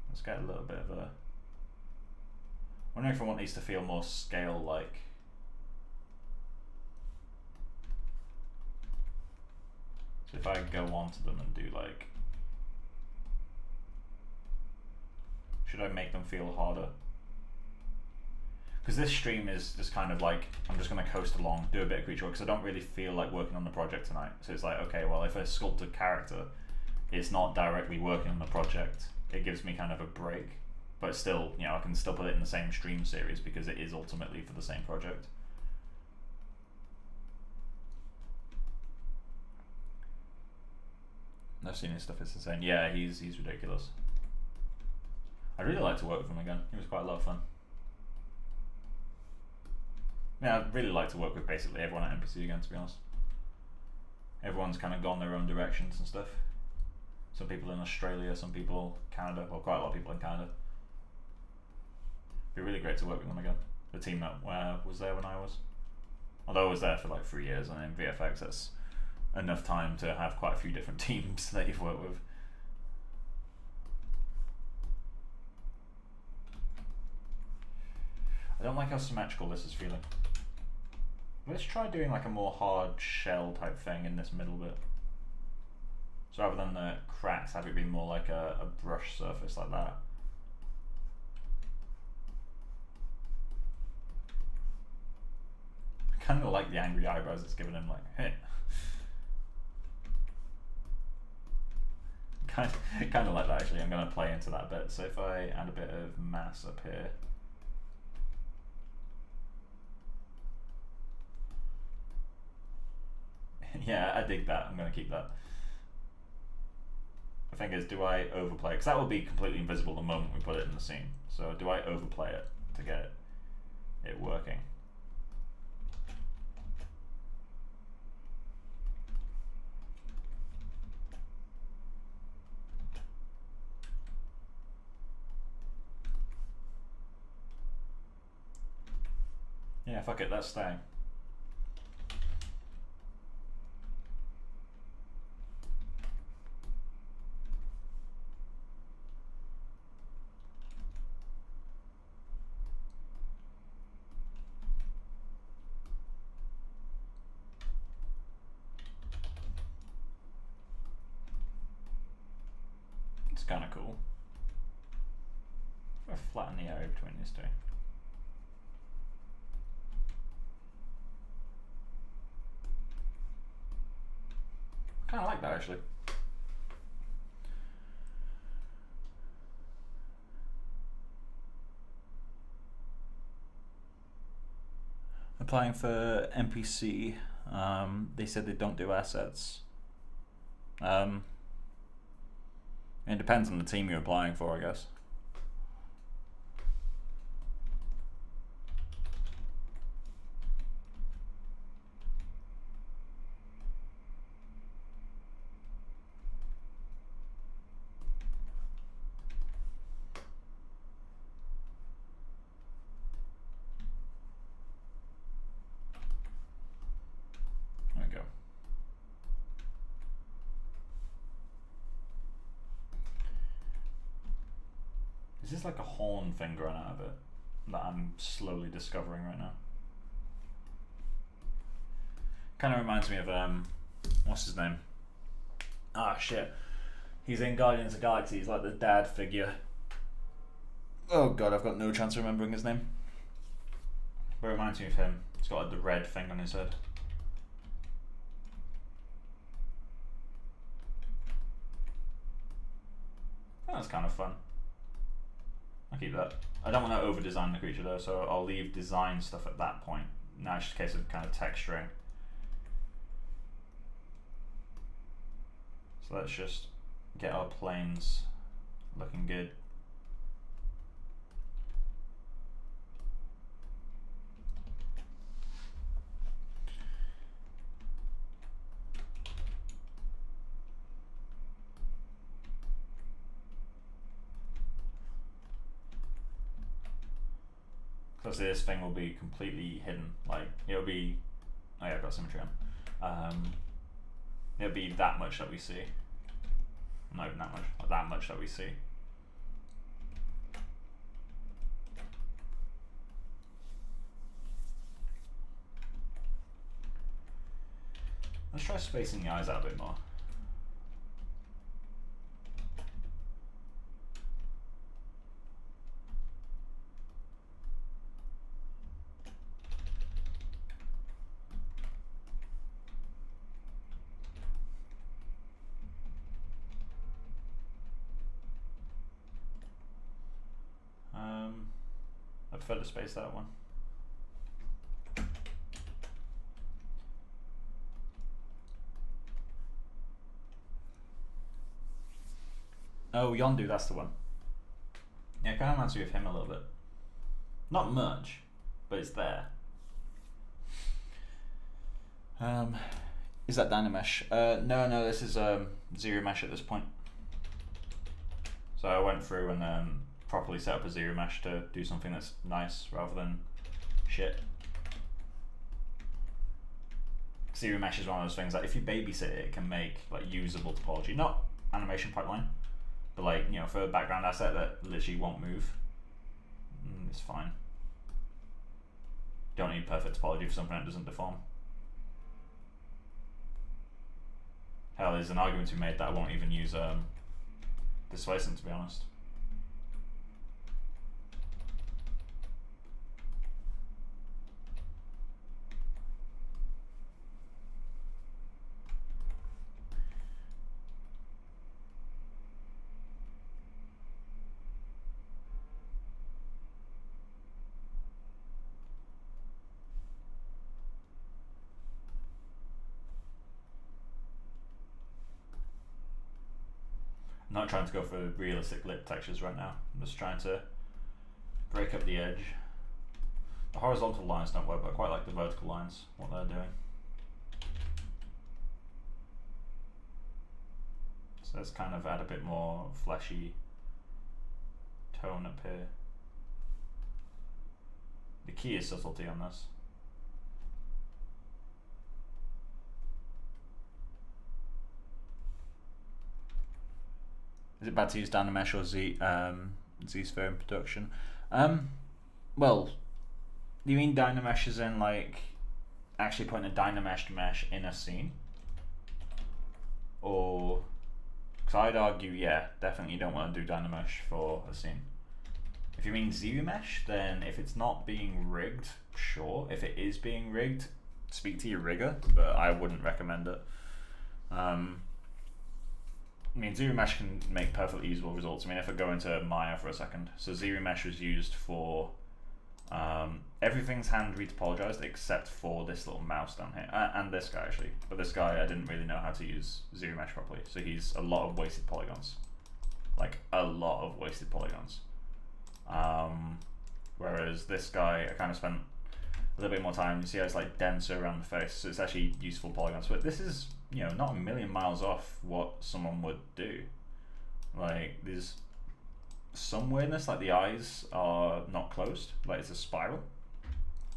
Let's get a little bit of a... I wonder if I want these to feel more scale-like. So if I go onto them and do like... Should I make them feel harder? Because this stream is just kind of like, I'm just going to coast along, do a bit of creature work, because I don't really feel like working on the project tonight. So it's like, okay, well, if I sculpt a character, it's not directly working on the project. It gives me kind of a break. But still, you know, I can still put it in the same stream series because it is ultimately for the same project. I've seen his stuff, it's insane. Yeah, he's ridiculous. I'd really like to work with him again. He was quite a lot of fun. Yeah, I'd really like to work with basically everyone at NPC again, to be honest. Everyone's kind of gone their own directions and stuff. Some people in Australia, some people Canada, well, quite a lot of people in Canada. It'd be really great to work with them again. The team that was there when I was. Although I was there for like 3 years, and in VFX that's enough time to have quite a few different teams that you've worked with. I don't like how symmetrical this is feeling. Let's try doing like a more hard shell type thing in this middle bit. So rather than the cracks, have it be more like a brush surface like that. I kind of like the angry eyebrows it's given him, like, hey. kind of like that actually. I'm going to play into that bit. So if I add a bit of mass up here. Yeah, I dig that. I'm going to keep that. The thing is, do I overplay it? Because that will be completely invisible the moment we put it in the scene. So do I overplay it to get it working? Yeah, fuck it, that's staying. It's kind of cool. If I flatten the area between these two. Kind of like that actually. Applying for NPC, they said they don't do assets. It depends on the team you're applying for, I guess. Is this like a horn thing growing out of it that I'm slowly discovering right now? Kind of reminds me of, what's his name? Ah, shit. He's in Guardians of the Galaxy, he's like the dad figure. Oh god, I've got no chance of remembering his name. But it reminds me of him. He's got like the red thing on his head. Oh, that's kind of fun. I'll keep that. I don't want to over design the creature though, so I'll leave design stuff at that point. Now it's just a case of kind of texturing. So let's just get our planes looking good. Because this thing will be completely hidden. Like it'll be, oh yeah, I've got symmetry on. It'll be that much that we see. Not even that much, like that much that we see. Let's try spacing the eyes out a bit more. I prefer to space that one. Oh, Yondu, that's the one. Yeah, it kind of reminds me of him a little bit. Not much, but it's there. Is that Dynamesh? No, this is Zero Mesh at this point. So I went through and then properly set up a Zero Mesh to do something that's nice rather than shit. Zero Mesh is one of those things that if you babysit it, it can make like usable topology. Not animation pipeline, but like, you know, for a background asset that literally won't move, it's fine. Don't need perfect topology for something that doesn't deform. Hell, there's an argument to be made that I won't even use displacement, to be honest. I'm not trying to go for realistic lip textures right now. I'm just trying to break up the edge. The horizontal lines don't work, but I quite like the vertical lines, what they're doing. So let's kind of add a bit more fleshy tone up here. The key is subtlety on this. Is it bad to use Dynamesh or Z-Sphere in production? Well, do you mean Dynamesh as in like actually putting a Dynamesh mesh in a scene? Or, because I'd argue, yeah, definitely you don't want to do Dynamesh for a scene. If you mean Zero Mesh, then if it's not being rigged, sure. If it is being rigged, speak to your rigger, but I wouldn't recommend it. I mean, Zero Mesh can make perfectly usable results. I mean, if I go into Maya for a second, so Zero Mesh was used for everything's hand retopologized except for this little mouse down here, and this guy actually. But this guy, I didn't really know how to use Zero Mesh properly, so he's a lot of wasted polygons, like a lot of wasted polygons. Whereas this guy, I kind of spent a little bit more time. You see how it's like denser around the face, so it's actually useful polygons. But this is, you know, not a million miles off what someone would do. Like, there's some weirdness, like the eyes are not closed, like it's a spiral,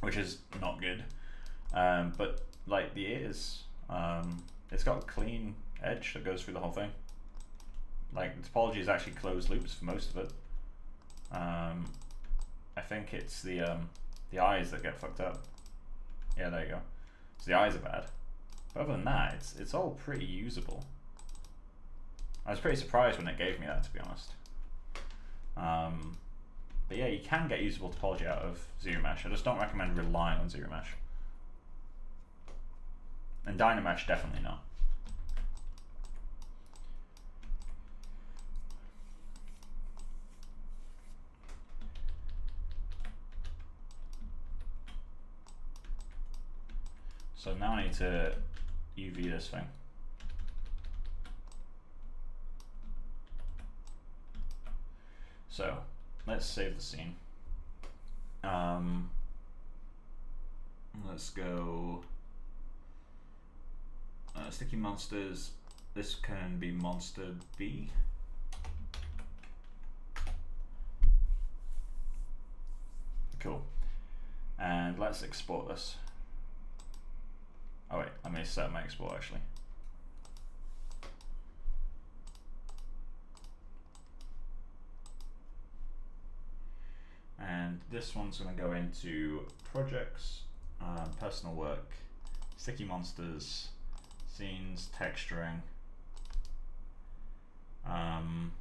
which is not good. But like the ears, it's got a clean edge that goes through the whole thing. Like, the topology is actually closed loops for most of it. I think it's the eyes that get fucked up. Yeah, there you go. So the eyes are bad. But other than that, it's all pretty usable. I was pretty surprised when it gave me that, to be honest. But yeah, you can get usable topology out of Zero Mesh. I just don't recommend relying on Zero Mesh. And Dynamesh, definitely not. So now I need to UV this thing. So let's save the scene. Let's go Sticky Monsters. This can be Monster B. Cool. And let's export this. Oh wait, let me set my export actually. And this one's going to go into projects, personal work, Sticky Monsters, scenes, texturing. And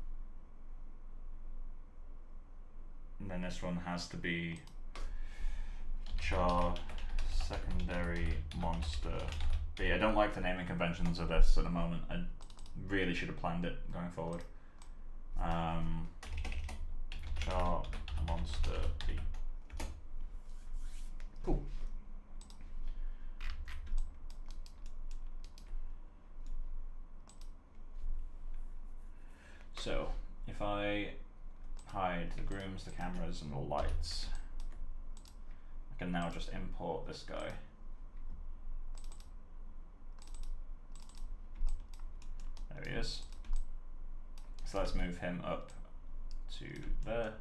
then this one has to be char secondary monster B. I don't like the naming conventions of this at the moment. I really should have planned it going forward. Char monster B. Cool. So if I hide the grooms, the cameras, and the lights, I can now just import this guy. There he is. So let's move him up to there.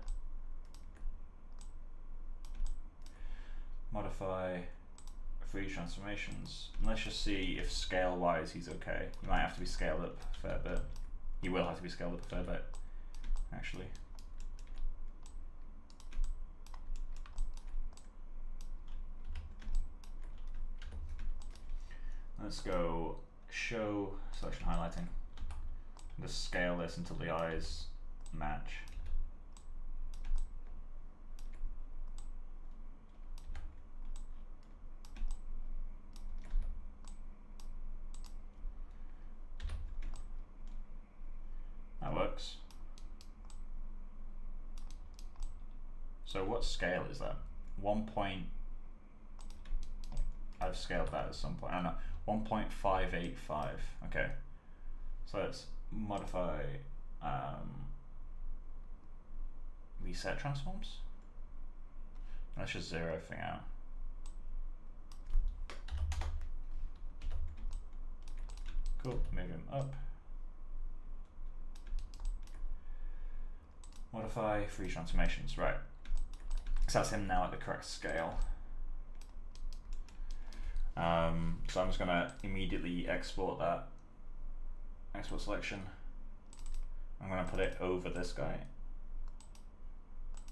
Modify free transformations. And let's just see if scale wise he's okay. He might have to be scaled up a fair bit. He will have to be scaled up a fair bit, actually. Let's go show selection highlighting. Just scale this until the eyes match. That works. So what scale is that? 1 point, I've scaled that at some point, I don't know, 1.585, okay. So let's modify reset transforms. Let's just zero everything out. Cool, move him up. Modify free transformations, right. So that's him now at the correct scale. So I'm just gonna immediately export that. Export selection. I'm gonna put it over this guy.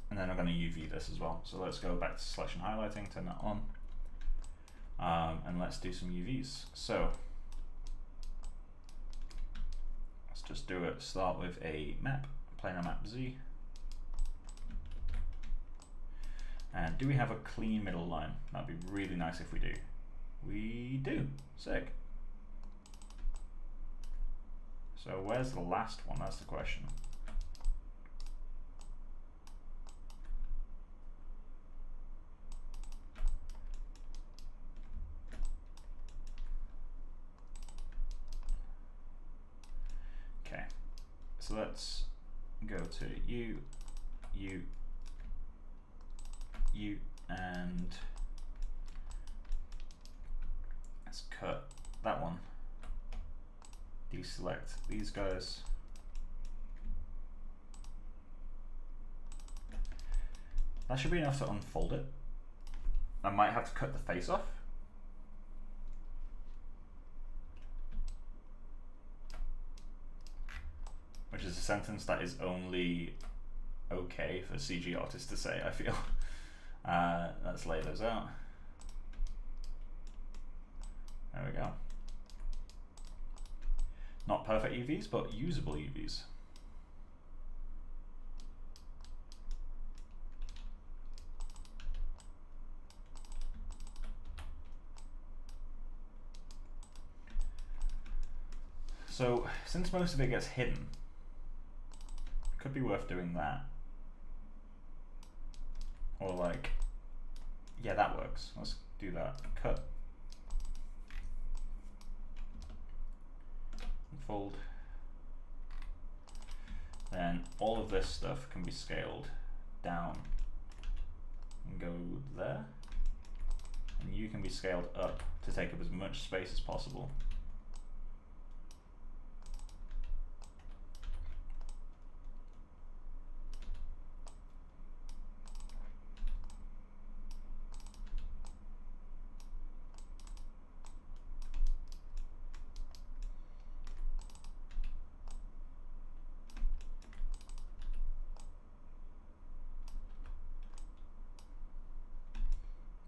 And then I'm gonna UV this as well. So let's go back to selection highlighting, turn that on. And let's do some UVs. So let's just do it, start with a map, planar map Z. And do we have a clean middle line? That'd be really nice if we do. We do, sick. So where's the last one? That's the question. Okay, so let's go to U, and let's cut that one. Deselect these guys. That should be enough to unfold it. I might have to cut the face off. Which is a sentence that is only okay for CG artists to say, I feel. Let's lay those out. There we go. Not perfect UVs, but usable UVs. So, since most of it gets hidden, it could be worth doing that. Or like, yeah, that works. Let's do that. Cut. Fold. then all of this stuff can be scaled down and go there. And you can be scaled up to take up as much space as possible.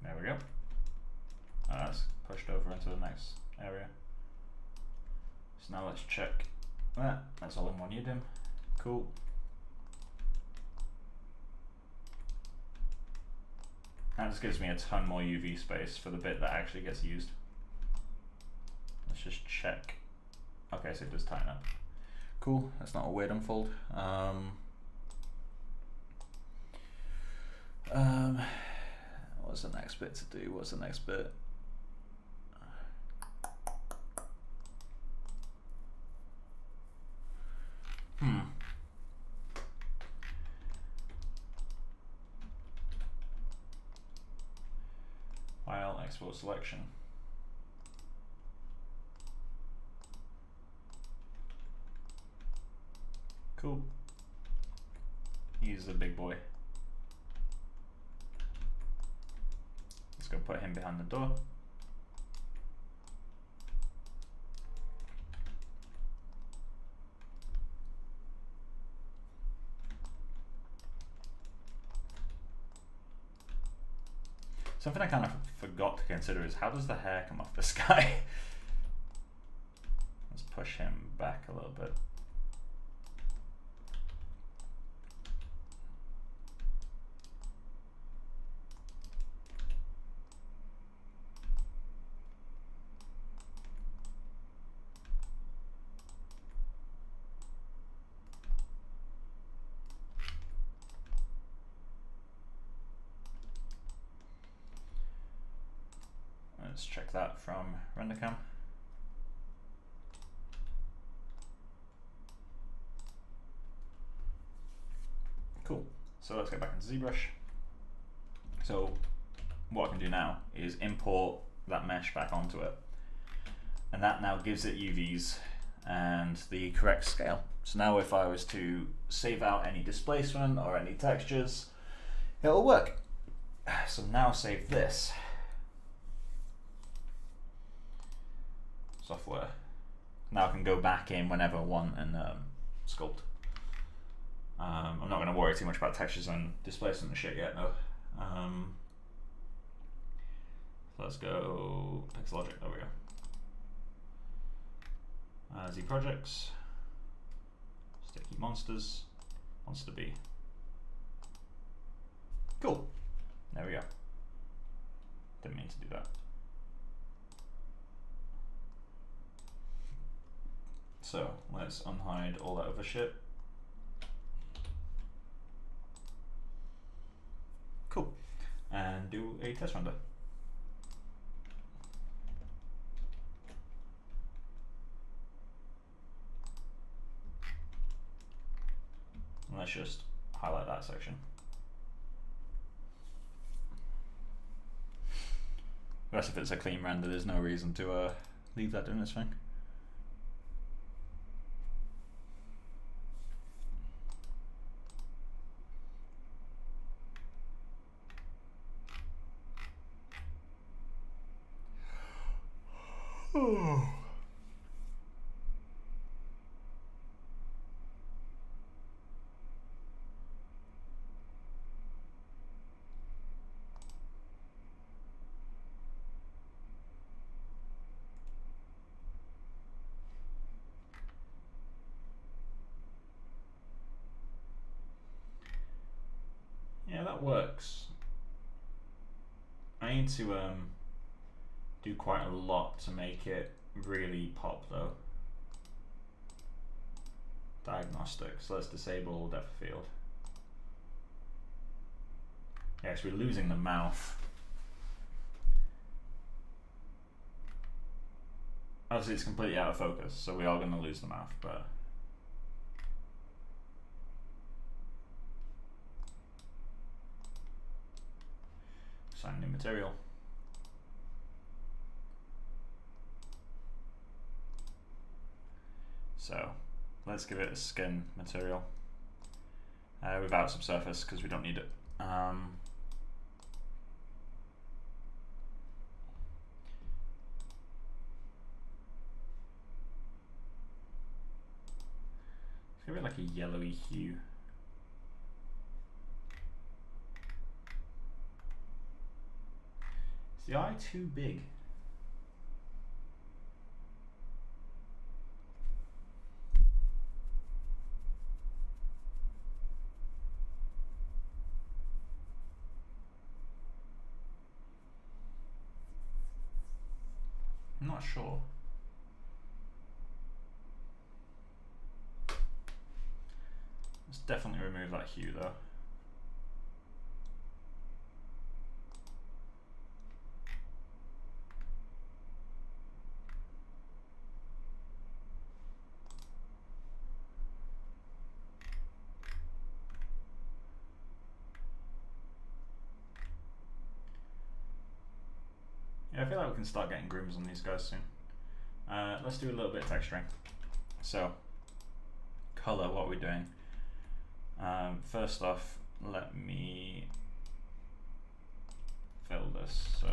There we go. That's pushed over into the next area. So now let's check that. That's all in one UDIM. Cool. That just gives me a ton more UV space for the bit that actually gets used. Let's just check. Okay, so it does tighten up. Cool, that's not a weird unfold. What's the next bit to do? What's the next bit? File export selection. Cool. He's the big boy. Let's go put him behind the door. Something I kind of forgot to consider is how does the hair come off this guy? Let's push him back a little bit. Let's check that from RenderCam. Cool. So let's get back into ZBrush. So what I can do now is import that mesh back onto it. And that now gives it UVs and the correct scale. So now if I was to save out any displacement or any textures, it'll work. So now save this. Software. Now I can go back in whenever I want and sculpt. I'm not going to worry too much about textures and displacement and shit yet, no. Let's go Pixelogic, there we go. Z projects, StickyMonsters, Monster B. Cool, there we go. Didn't mean to do that. So let's unhide all that other shit. Cool. And do a test render. And let's just highlight that section. I guess if it's a clean render, there's no reason to leave that doing its thing. Yeah, that works. I need to do quite a lot to make it really pop though. Diagnostics, let's disable depth of field. Yes, we're losing the mouth. Obviously it's completely out of focus, so we are going to lose the mouth, but Assign new material. So let's give it a skin material without subsurface because we don't need it. Let's give it like a yellowy hue. Is the eye too big? I'm not sure. Let's definitely remove that hue though. Yeah, I feel like we can start getting grooms on these guys soon. Let's do a little bit of texturing. So, color, what are we doing? First off, let me fill this. So,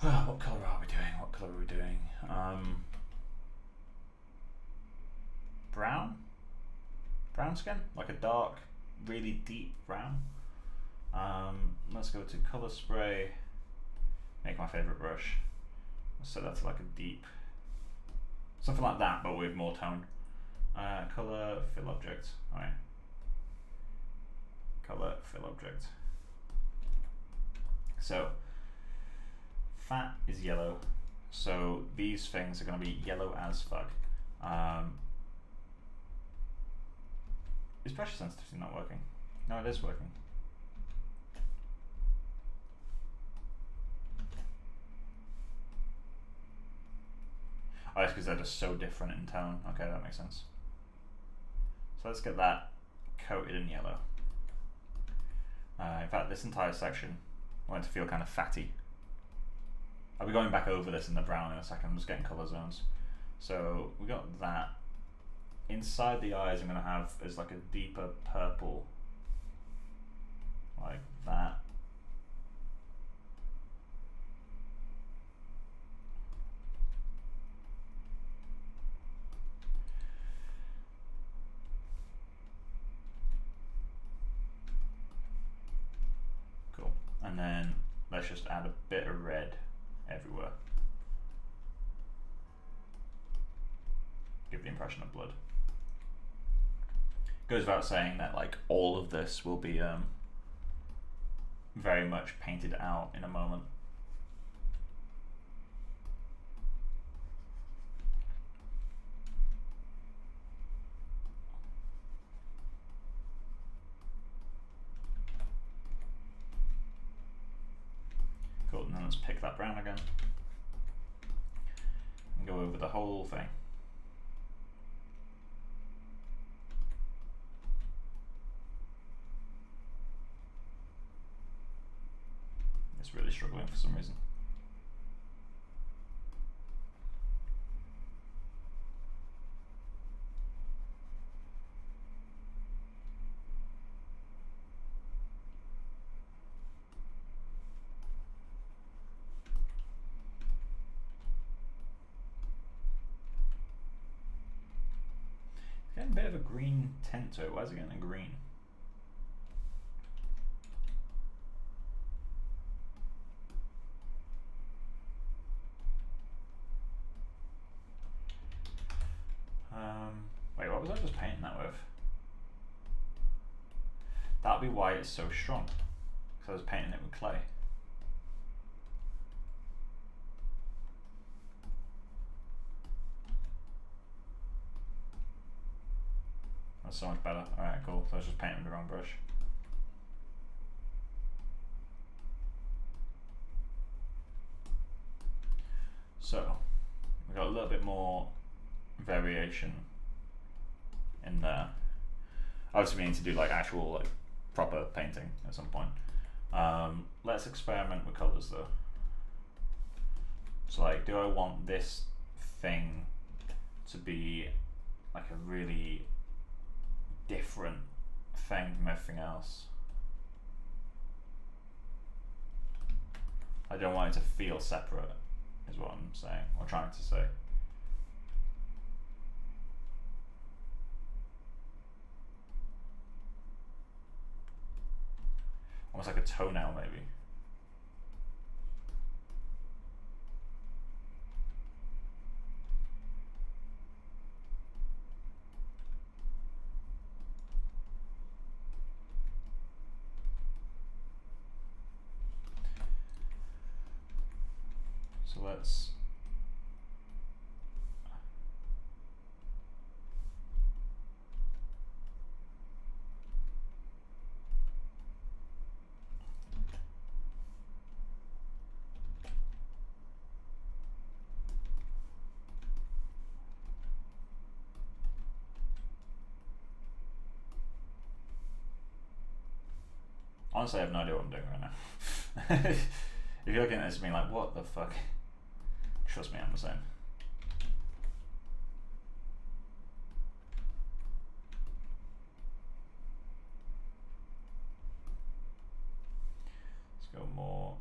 what color are we doing? What color are we doing? Brown? Brown skin? Like a dark, really deep brown. Let's go to color spray, make my favorite brush. Let's set that to like a deep, something like that, but with more tone. Color fill object. Alright. Color fill object. So fat is yellow, so these things are going to be yellow as fuck. Is pressure sensitivity not working? No, it is working. Oh, it's because they're just so different in tone. Okay, that makes sense. So let's get that coated in yellow. In fact, this entire section I want it to feel kind of fatty. I'll be going back over this in the brown in a second. I'm just getting color zones. So we got that. Inside the eyes, I'm going to have is like a deeper purple, like that. Cool. And then let's just add a bit of red everywhere. Give the impression of blood. Goes without saying that like all of this will be very much painted out in a moment. Cool, and then let's pick that brown again and go over the whole thing. It's really struggling for some reason. It's getting a bit of a green tint to it. Why is it getting a green? Wait, what was I just painting that with? That'll be why it's so strong, because I was painting it with clay. That's so much better. Alright, cool. So I was just painting with the wrong brush. So, we've got a little bit more variation in there. Obviously we need to do like actual like proper painting at some point. Let's experiment with colors though. So like, do I want this thing to be like a really different thing from everything else? I don't want it to feel separate, is what I'm saying, or trying to say. Almost like a toenail, maybe. So let's honestly, I have no idea what I'm doing right now. If you're looking at this and being like, what the fuck? Trust me, I'm the same. Let's go more.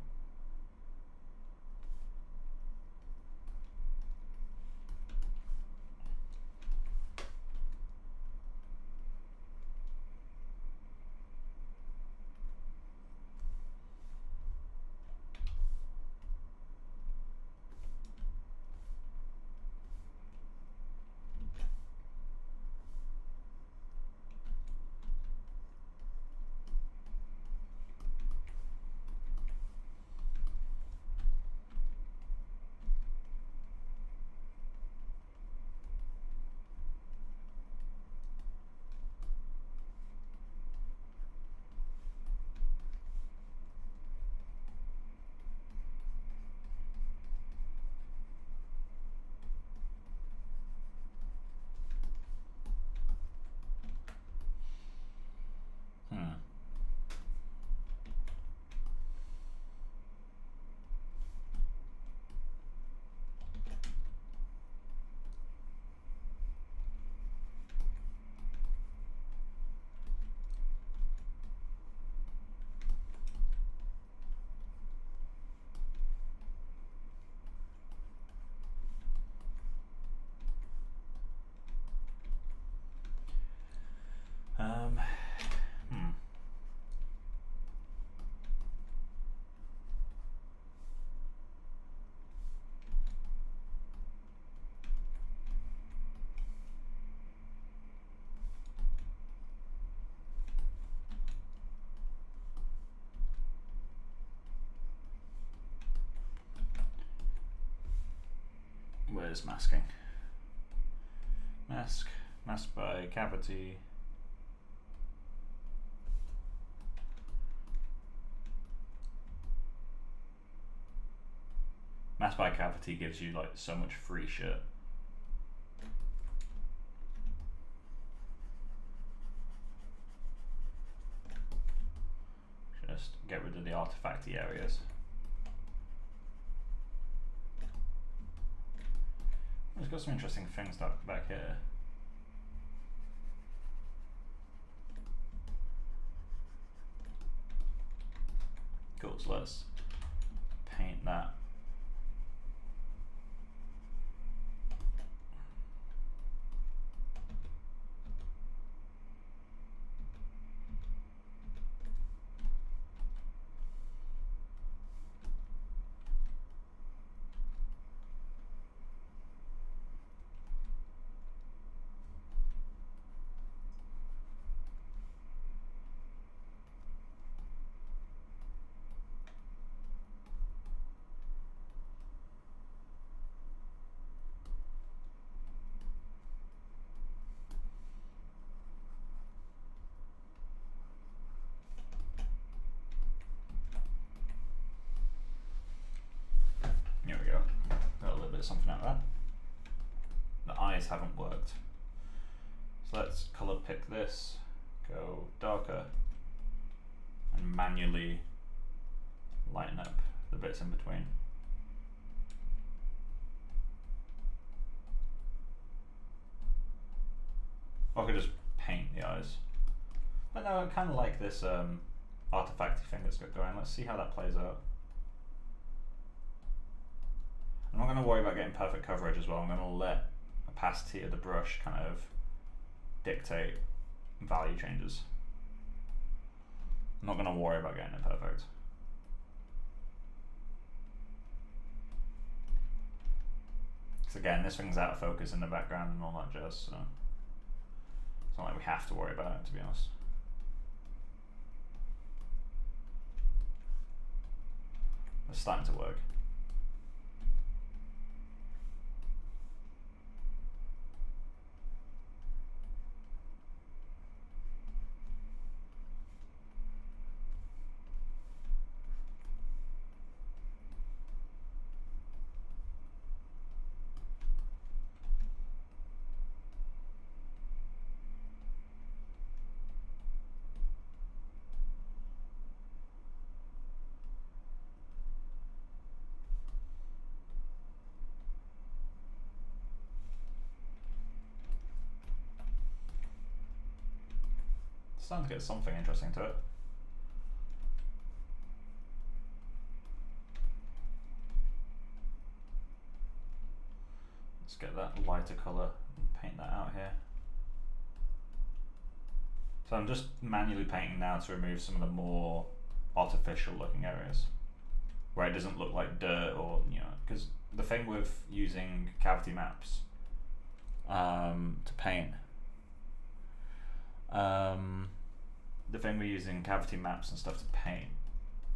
Where's masking? Mask by cavity. Mask by cavity gives you like so much free shit. Just get rid of the artifacty areas. It's got some interesting things back here. Cool, so let's paint that. Something like that. The eyes haven't worked. So let's color pick this, go darker, and manually lighten up the bits in between. Or I could just paint the eyes. But no, I kind of like this artifacty thing that's got going. Let's see how that plays out. I'm not going to worry about getting perfect coverage as well. I'm going to let opacity of the brush kind of dictate value changes. I'm not going to worry about getting it perfect. Because again, this thing's out of focus in the background and all that jazz, so it's not like we have to worry about it, to be honest. It's starting to work. Starting to get something interesting to it. Let's get that lighter colour and paint that out here. So I'm just manually painting now to remove some of the more artificial looking areas where it doesn't look like dirt, or, you know, because the thing with using cavity maps to paint, the thing with using cavity maps and stuff to paint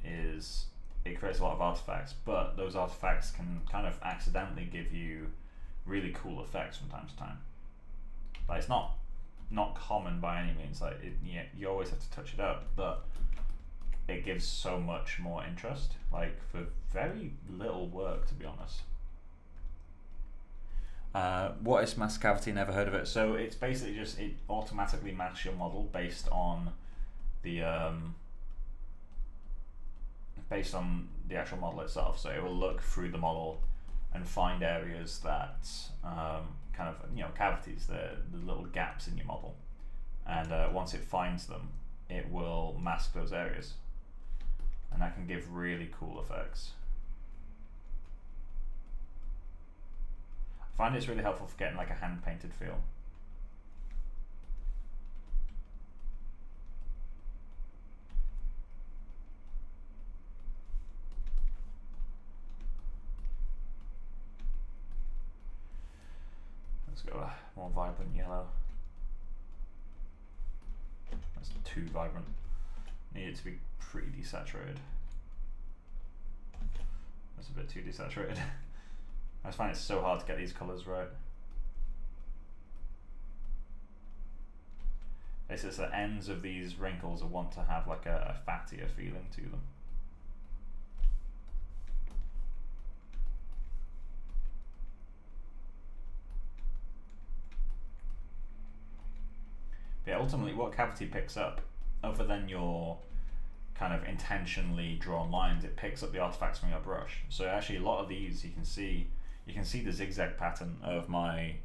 is it creates a lot of artifacts, but those artifacts can kind of accidentally give you really cool effects from time to time. Like, it's not common by any means. Like, you always have to touch it up, but it gives so much more interest, like, for very little work, to be honest. What is mask cavity? Never heard of it. So it's basically just, it automatically masks your model based on the actual model itself. So it will look through the model and find areas that kind of, you know, cavities, the little gaps in your model, and once it finds them, it will mask those areas, and that can give really cool effects. I find it's really helpful for getting like a hand painted feel. Let's go a more vibrant yellow. That's too vibrant. Need it to be pretty desaturated. That's a bit too desaturated. I just find it so hard to get these colours right. It's just the ends of these wrinkles I want to have like a fattier feeling to them. But yeah, ultimately what cavity picks up, other than your kind of intentionally drawn lines, it picks up the artifacts from your brush. So actually a lot of these you can see the zigzag pattern of my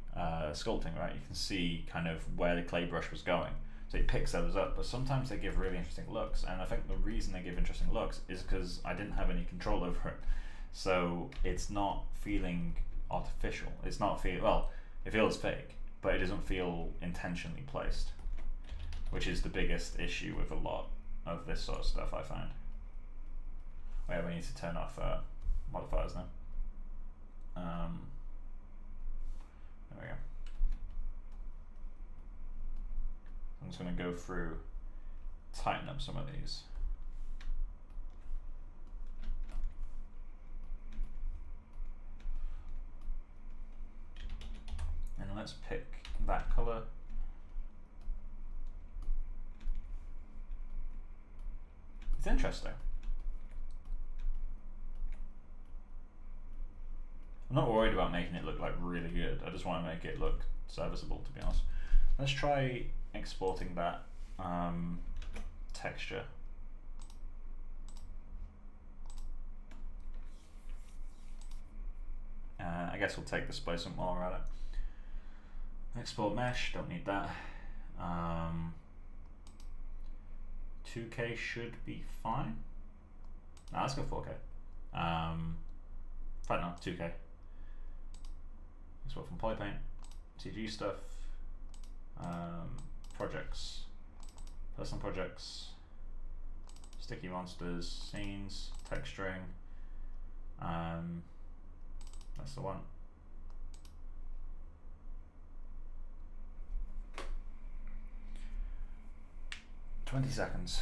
sculpting, right? You can see kind of where the clay brush was going. So it picks those up, but sometimes they give really interesting looks, and I think the reason they give interesting looks is because I didn't have any control over it. So it's not feeling artificial. It's not well, it feels fake, but it doesn't feel intentionally placed, which is the biggest issue with a lot of this sort of stuff, I find. Oh yeah, we need to turn off modifiers now. There we go. I'm just going to go through, tighten up some of these. And let's pick that color. It's interesting. I'm not worried about making it look like really good. I just want to make it look serviceable, to be honest. Let's try exporting that texture. I guess we'll take displacement while we're at it. Export mesh, don't need that. 2K should be fine. No, let's go 4K. In fact, no, 2K. Export from Polypaint, CG stuff, projects, personal projects, StickyMonsters, scenes, texturing. That's the one. $20 seconds.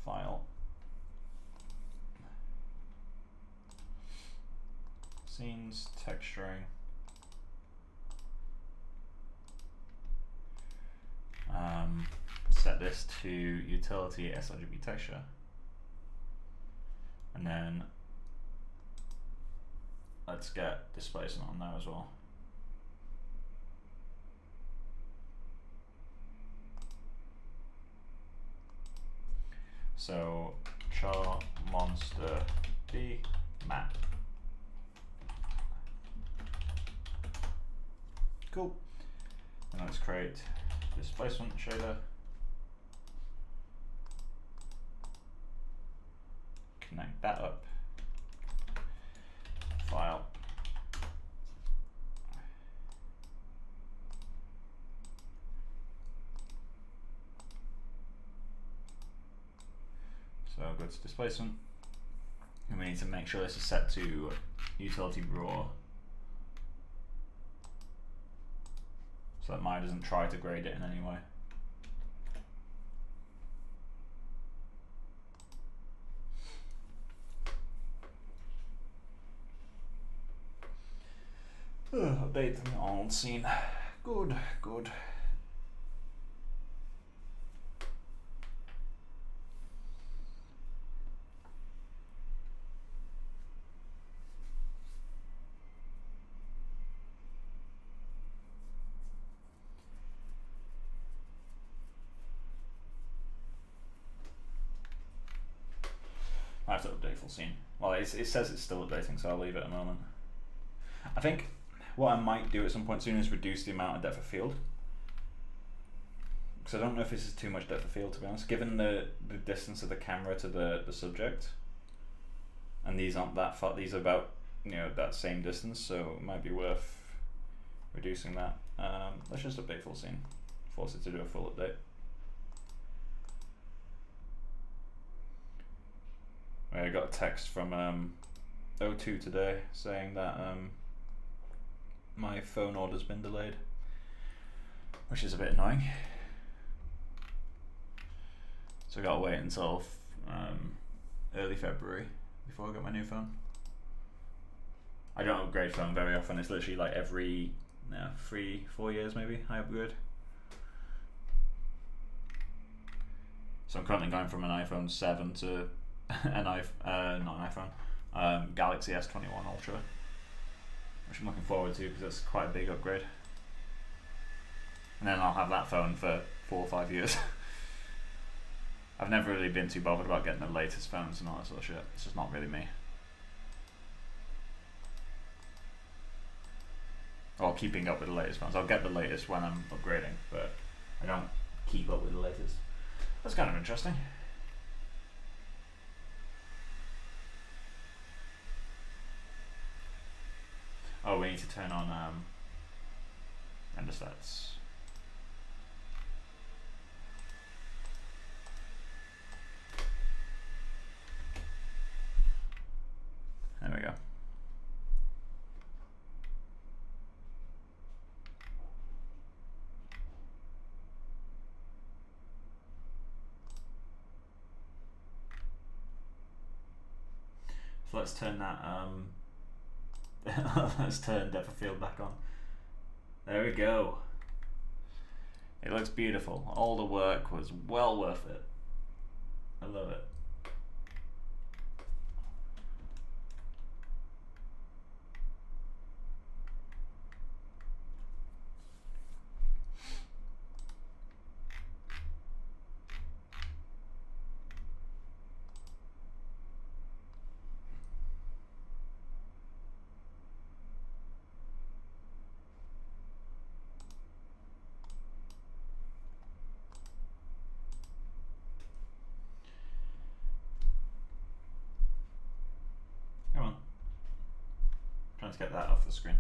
File. Scenes, texturing. Set this to utility sRGB texture, and then let's get displacement on there as well. So char monster d map. Cool. And let's create displacement shader. Connect that up. File. So go to displacement, and we need to make sure this is set to utility raw, so that Maya doesn't try to grade it in any way. Updating the old scene. Good, good. I have to update full scene. Well, it says it's still updating, so I'll leave it a moment. I think what I might do at some point soon is reduce the amount of depth of field, because I don't know if this is too much depth of field, to be honest, given the distance of the camera to the subject, and these aren't that far. These are about, you know, that same distance, so it might be worth reducing that. Let's just update full scene, force it to do a full update. I got a text from O2 today saying that my phone order's been delayed, which is a bit annoying. So I gotta wait until early February before I get my new phone. I don't upgrade phone very often. It's literally like every 3-4 years maybe I upgrade. So I'm currently going from an iPhone 7 to not an iPhone, Galaxy S21 Ultra, which I'm looking forward to because it's quite a big upgrade. And then I'll have that phone for 4 or 5 years. I've never really been too bothered about getting the latest phones and all that sort of shit. It's just not really me. Or keeping up with the latest phones. I'll get the latest when I'm upgrading, but I don't keep up with the latest. That's kind of interesting. Oh, we need to turn on render stats. There we go. So let's turn that let's turn depth of field back on. There we go. It looks beautiful. All the work was well worth it. I love it. let's get that off the screen.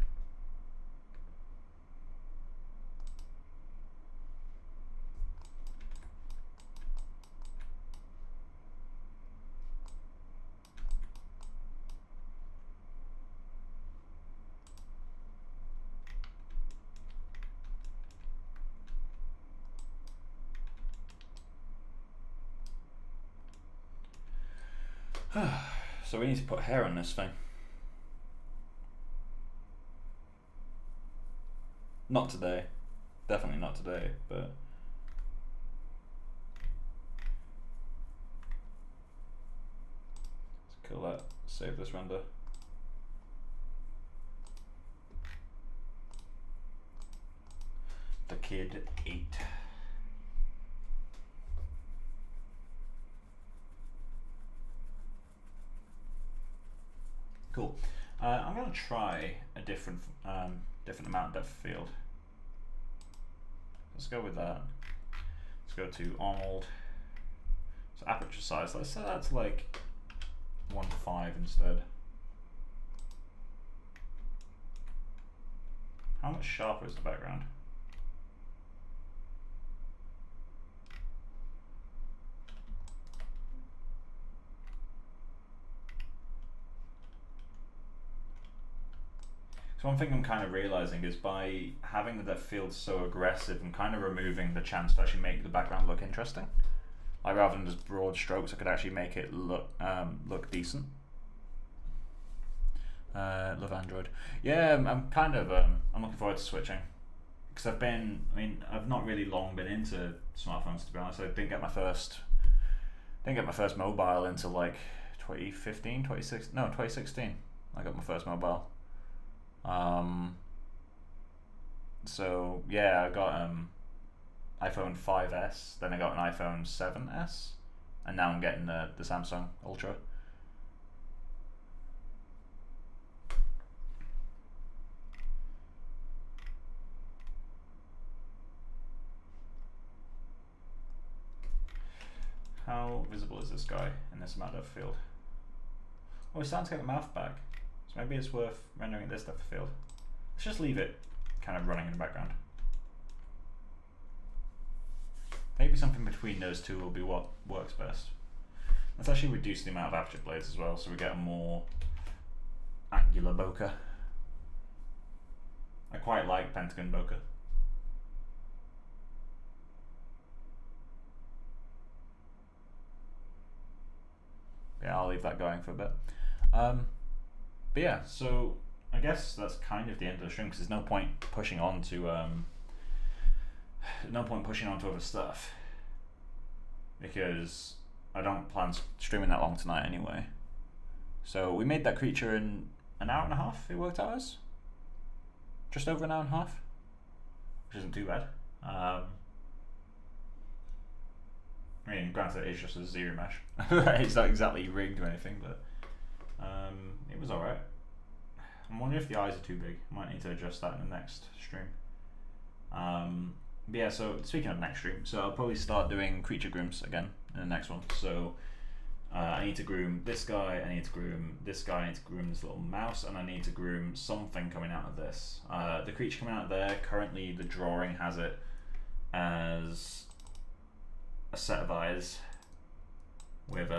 So we need to put hair on this thing. Not today. Definitely not today, but let's kill that. Save this render. The kid ate. Cool. I'm going to try a different amount of depth of field. Let's go with that. Let's go to Arnold. So aperture size. Let's set that to like 1.5 instead. How much sharper is the background? So one thing I'm kind of realizing is by having the depth field so aggressive, I'm kind of removing the chance to actually make the background look interesting. Like rather than just broad strokes, I could actually make it look decent. Love Android. Yeah, I'm kind of I'm looking forward to switching because I've not really long been into smartphones, to be honest. I didn't get my first mobile until like 2016. I got my first mobile. So yeah, I got iPhone 5S, then I got an iPhone 7S, and now I'm getting the Samsung Ultra. How visible is this guy in this amount of field? Oh, he's starting to get the mouth back. So maybe it's worth rendering this depth of field. Let's just leave it kind of running in the background. Maybe something between those two will be what works best. Let's actually reduce the amount of aperture blades as well, so we get a more angular bokeh. I quite like pentagon bokeh. Yeah, I'll leave that going for a bit. But yeah, so I guess that's kind of the end of the stream because there's no point pushing on to other stuff because I don't plan streaming that long tonight anyway. So we made that creature in an hour and a half. It worked out as just over an hour and a half, which isn't too bad. I mean, granted, it's just a zero mesh. It's not exactly rigged or anything, but it was alright. I'm wondering if the eyes are too big. I might need to adjust that in the next stream. But yeah, so speaking of next stream, so I'll probably start doing creature grooms again in the next one. So I need to groom this guy, I need to groom this guy, I need to groom this little mouse, and I need to groom something coming out of this. The creature coming out of there, currently the drawing has it as a set of eyes with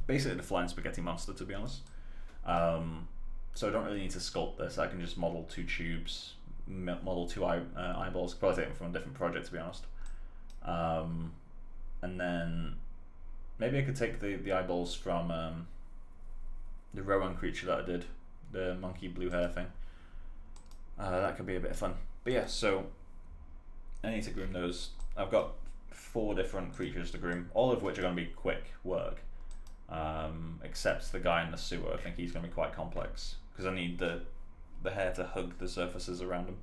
basically the flying spaghetti monster, to be honest. So I don't really need to sculpt this. I can just model two tubes, model two eyeballs. Probably take them from a different project, to be honest. And then maybe I could take the eyeballs from the Rowan creature that I did, the monkey blue hair thing. That could be a bit of fun. But yeah, so I need to groom those. I've got 4 different creatures to groom, all of which are going to be quick work. Except the guy in the sewer. I think he's going to be quite complex because I need the hair to hug the surfaces around him.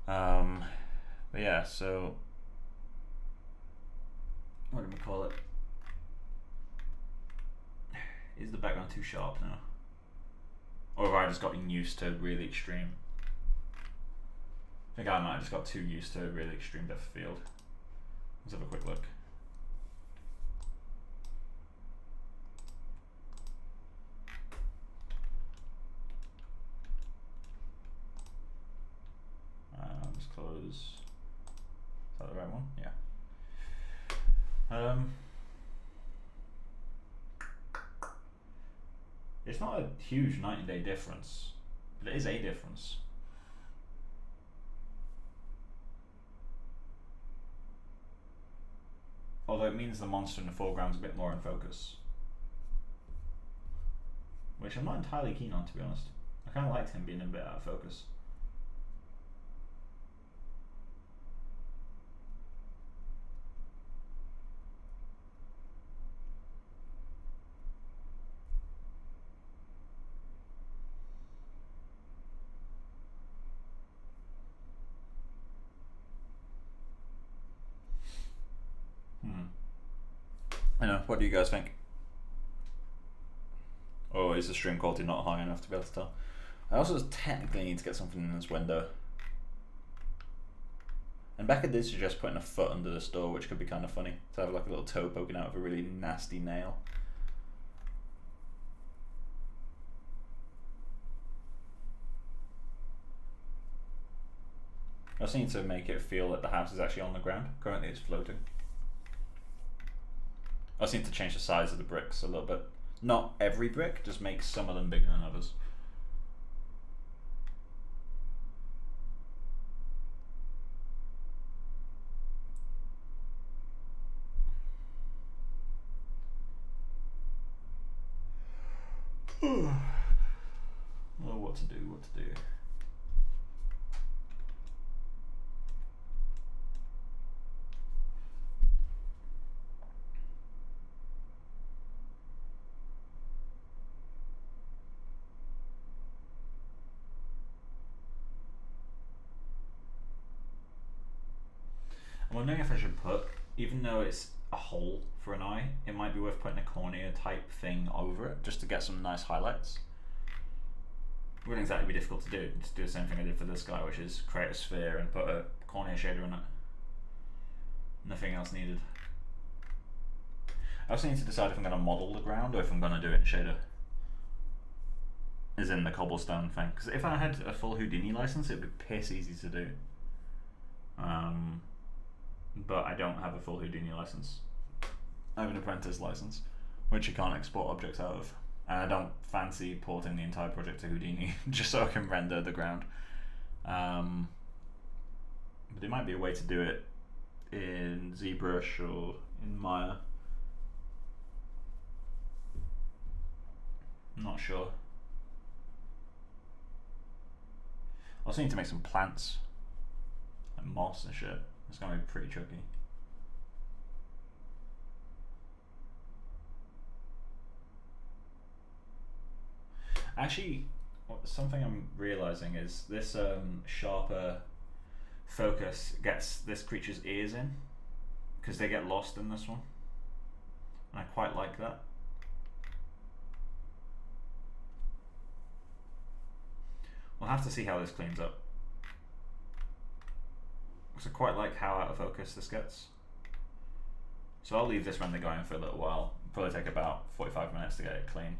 But yeah, so what do we call it? Is the background too sharp now? Or have I just gotten used to really extreme? I think I might have just got too used to really extreme depth of field. Let's have a quick look. was. Is that the right one? Yeah. It's not a huge 90-day difference, but it is a difference. Although it means the monster in the foreground's a bit more in focus. Which I'm not entirely keen on, to be honest. I kind of liked him being a bit out of focus. I know, what do you guys think? Or is the stream quality not high enough to be able to tell? I also technically need to get something in this window. And Becca did suggest putting a foot under this door, which could be kind of funny, to have like a little toe poking out of a really nasty nail. I also need to make it feel that the house is actually on the ground. Currently it's floating. I also need to change the size of the bricks a little bit. Not every brick, just make some of them bigger than others. Oh, what to do, what to do. I'm wondering if I should put, even though it's a hole for an eye, it might be worth putting a cornea type thing over it, just to get some nice highlights. It wouldn't exactly be difficult to do. Just do the same thing I did for this guy, which is create a sphere and put a cornea shader in it. Nothing else needed. I also need to decide if I'm going to model the ground or if I'm going to do it in shader. As in the cobblestone thing. Because if I had a full Houdini license, it would be piss easy to do. But I don't have a full Houdini license. I have an apprentice license, which you can't export objects out of. And I don't fancy porting the entire project to Houdini, just so I can render the ground. But there might be a way to do it in ZBrush or in Maya. I'm not sure. I also need to make some plants, like moss and shit. It's gonna be pretty tricky. Actually, something I'm realizing is this sharper focus gets this creature's ears in, because they get lost in this one, and I quite like that. We'll have to see how this cleans up. So I quite like how out of focus this gets. So I'll leave this render going for a little while. It'll probably take about 45 minutes to get it clean.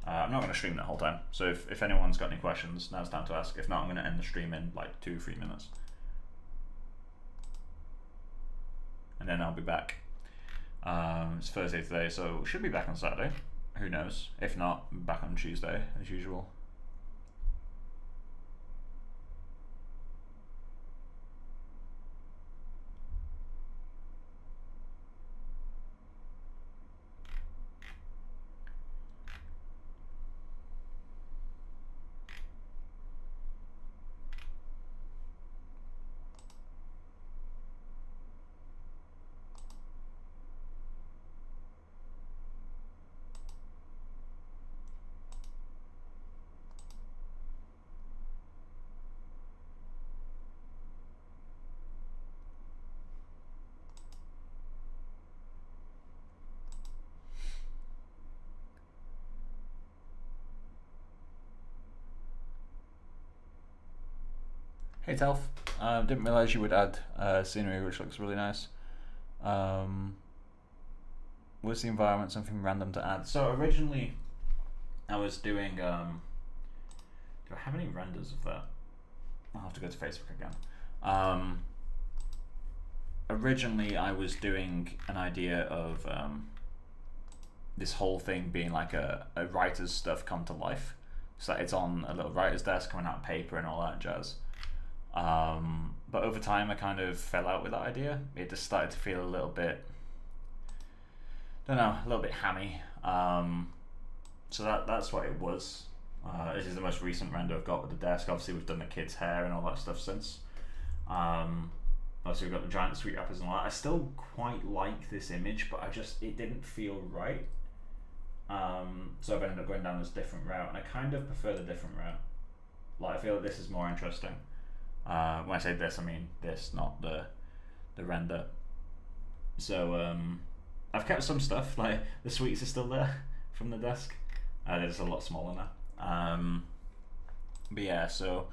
I'm not going to stream that whole time, so if anyone's got any questions, now's the time to ask. If not, I'm going to end the stream in like 2-3 minutes. And then I'll be back. It's Thursday today, so we should be back on Saturday. Who knows? If not, back on Tuesday, as usual. Hey Telf, didn't realise you would add scenery, which looks really nice. Was the environment something random to add? So originally I was doing, do I have any renders of that? I'll have to go to Facebook again. Originally, I was doing an idea of this whole thing being like a writer's stuff come to life. So it's on a little writer's desk coming out of paper and all that jazz. But over time, I kind of fell out with that idea. It just started to feel a little bit, don't know, a little bit hammy. So that's what it was. This is the most recent render I've got with the desk. Obviously, we've done the kid's hair and all that stuff since. Obviously, we've got the giant sweet wrappers and all that. I still quite like this image, but it didn't feel right. So I've ended up going down this different route, and I kind of prefer the different route. Like, I feel like this is more interesting. When I say this, I mean this, not the render. So I've kept some stuff, like the sweets are still there from the desk. They're just a lot smaller now. But yeah, so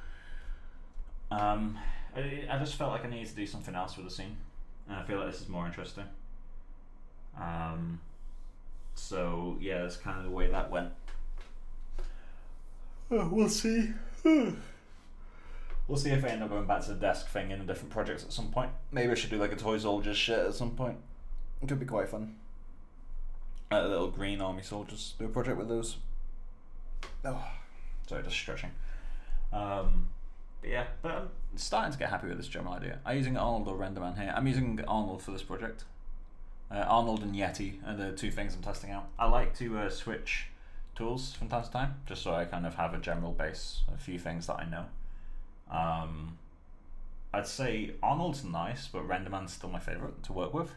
I just felt like I needed to do something else with the scene, and I feel like this is more interesting. So yeah, that's kind of the way that went. We'll see. We'll see if I end up going back to the desk thing in a different project at some point. Maybe I should do like a toy soldiers shit at some point. It could be quite fun. Little green army soldiers. Do a project with those. Oh, sorry, just stretching. But yeah, but I'm starting to get happy with this general idea. I'm using Arnold or Renderman here. I'm using Arnold for this project. Arnold and Yeti are the two things I'm testing out. I like to switch tools from time to time, just so I kind of have a general base, a few things that I know. I'd say Arnold's nice, but Renderman's still my favorite to work with.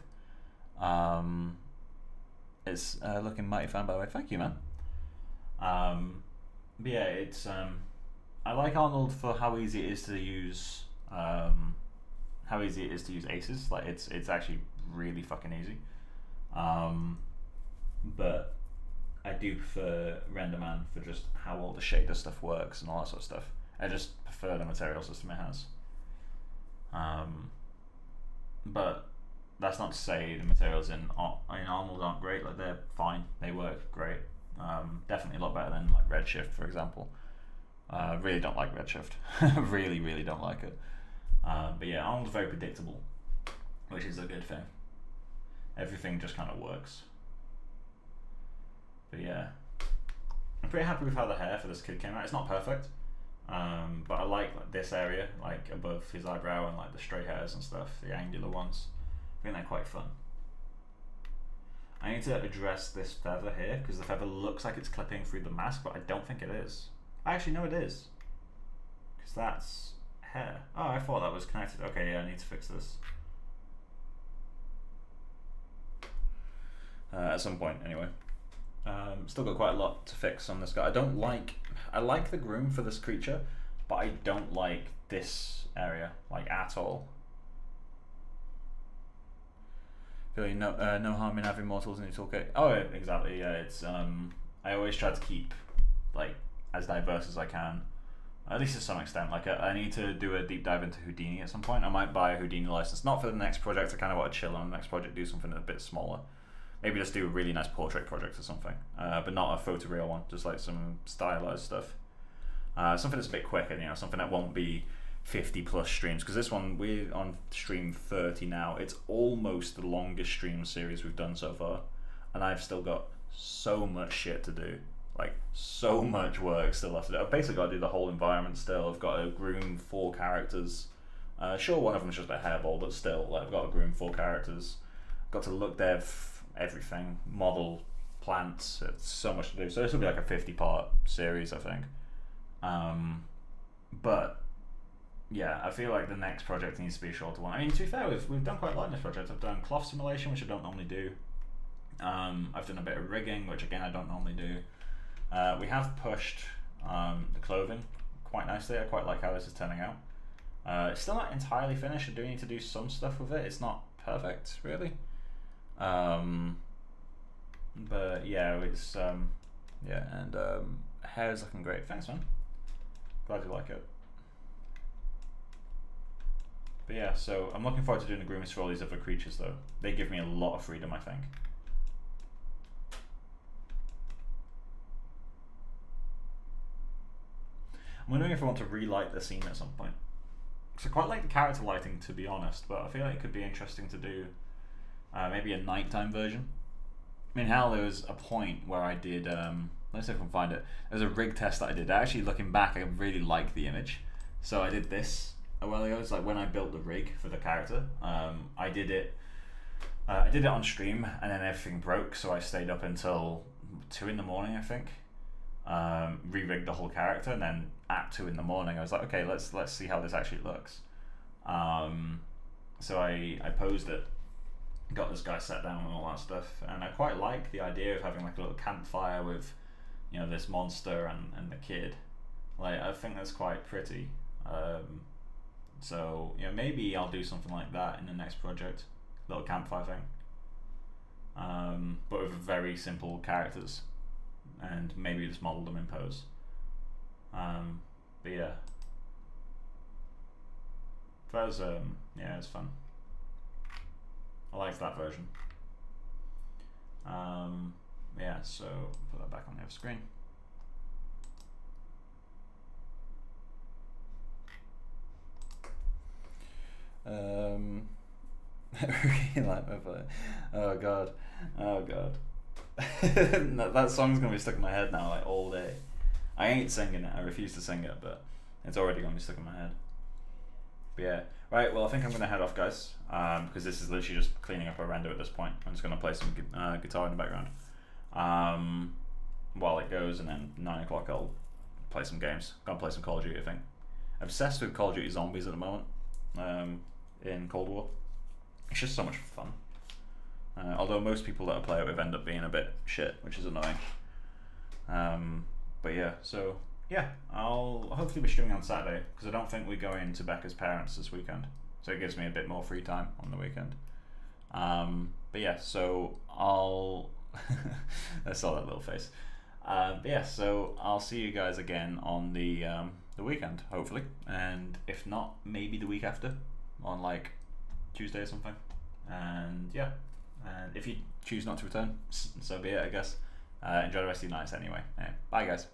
It's looking mighty fun, by the way. Thank you, man. But yeah, it's I like Arnold for how easy it is to use. How easy it is to use aces. Like it's actually really fucking easy. But I do prefer Renderman for just how all the shader stuff works and all that sort of stuff. I just prefer the material system it has. But that's not to say the materials in Arnold aren't great. Like, they're fine, they work great. Definitely a lot better than like Redshift, for example. Really don't like Redshift. really don't like it. But yeah, Arnold's very predictable, which is a good thing. Everything just kind of works. But yeah, I'm pretty happy with how the hair for this kid came out. It's not perfect, but I like this area, like above his eyebrow and like the stray hairs and stuff, the angular ones. I think they're quite fun. I need to address this feather here, because the feather looks like it's clipping through the mask, but I don't think it is. Actually, no, it is, because that's hair. Oh, I thought that was connected. Okay, yeah, I need to fix this. At some point, anyway. Still got quite a lot to fix on this guy. I like the groom for this creature, but I don't like this area, like, at all. Feeling no harm in having mortals in your toolkit. Oh, exactly, yeah, it's, I always try to keep, like, as diverse as I can, at least to some extent. Like, I need to do a deep dive into Houdini at some point. I might buy a Houdini license, not for the next project. I kind of want to chill on the next project, do something a bit smaller. Maybe just do a really nice portrait project or something, but not a photoreal one, just like some stylized stuff. Something that's a bit quicker, you know, something that won't be 50 plus streams, because this one, we're on stream 30 now. It's almost the longest stream series we've done so far, and I've still got so much shit to do, like so much work still left to do. I've basically got to do the whole environment still. I've got to groom 4 characters. Sure, one of them's just a hairball, but still, like, I've got to groom 4 characters. Got to look dev everything, model plants. It's so much to do. So this will be like a 50-part series, I think. But yeah, I feel like the next project needs to be a shorter one. I mean, to be fair, we've done quite a lot in this project. I've done cloth simulation, which I don't normally do. I've done a bit of rigging, which again I don't normally do. We have pushed the clothing quite nicely. I quite like how this is turning out. It's still not entirely finished. I do need to do some stuff with it. It's not perfect, really. But yeah, it's yeah, and hair's looking great. Thanks, man. Glad you like it. But yeah, so I'm looking forward to doing the groomers for all these other creatures, though. They give me a lot of freedom, I think. I'm wondering if I want to relight the scene at some point. So I quite like the character lighting, to be honest, but I feel like it could be interesting to do maybe a nighttime version. I mean, hell, there was a point where I did, let's see if I can find it. There's a rig test that I did. Actually, looking back, I really like the image. So I did this a while ago. It's like when I built the rig for the character. I did it on stream, and then everything broke, so I stayed up until 2 in the morning, I think. Re-rigged the whole character, and then at 2 in the morning, I was like, okay, let's see how this actually looks. So I posed it, got this guy set down and all that stuff, and I quite like the idea of having like a little campfire with, you know, this monster and the kid. Like, I think that's quite pretty. So, you know, maybe I'll do something like that in the next project, little campfire thing, but with very simple characters, and maybe just model them in pose. But yeah, that was yeah, it's fun. I like that version. Yeah, so put that back on the other screen. Really like my play. Oh god. That song's gonna be stuck in my head now, like, all day. I ain't singing it. I refuse to sing it, but it's already gonna be stuck in my head. But yeah, right. Well, I think I'm gonna head off, guys, because this is literally just cleaning up a render at this point. I'm just gonna play some guitar in the background while it goes, and then 9 o'clock I'll play some games. Gonna play some Call of Duty, I think. I'm obsessed with Call of Duty Zombies at the moment. In Cold War, it's just so much fun. Although most people that I play it with end up being a bit shit, which is annoying. But yeah, so yeah, I'll hopefully be streaming on Saturday, because I don't think we're going to Becca's parents this weekend, so it gives me a bit more free time on the weekend. But yeah, so I'll I saw that little face. But yeah, so I'll see you guys again on the weekend, hopefully, and if not, maybe the week after, on like Tuesday or something. And yeah, and if you choose not to return, so be it, I guess. Enjoy the rest of your nights anyway. Yeah, bye guys.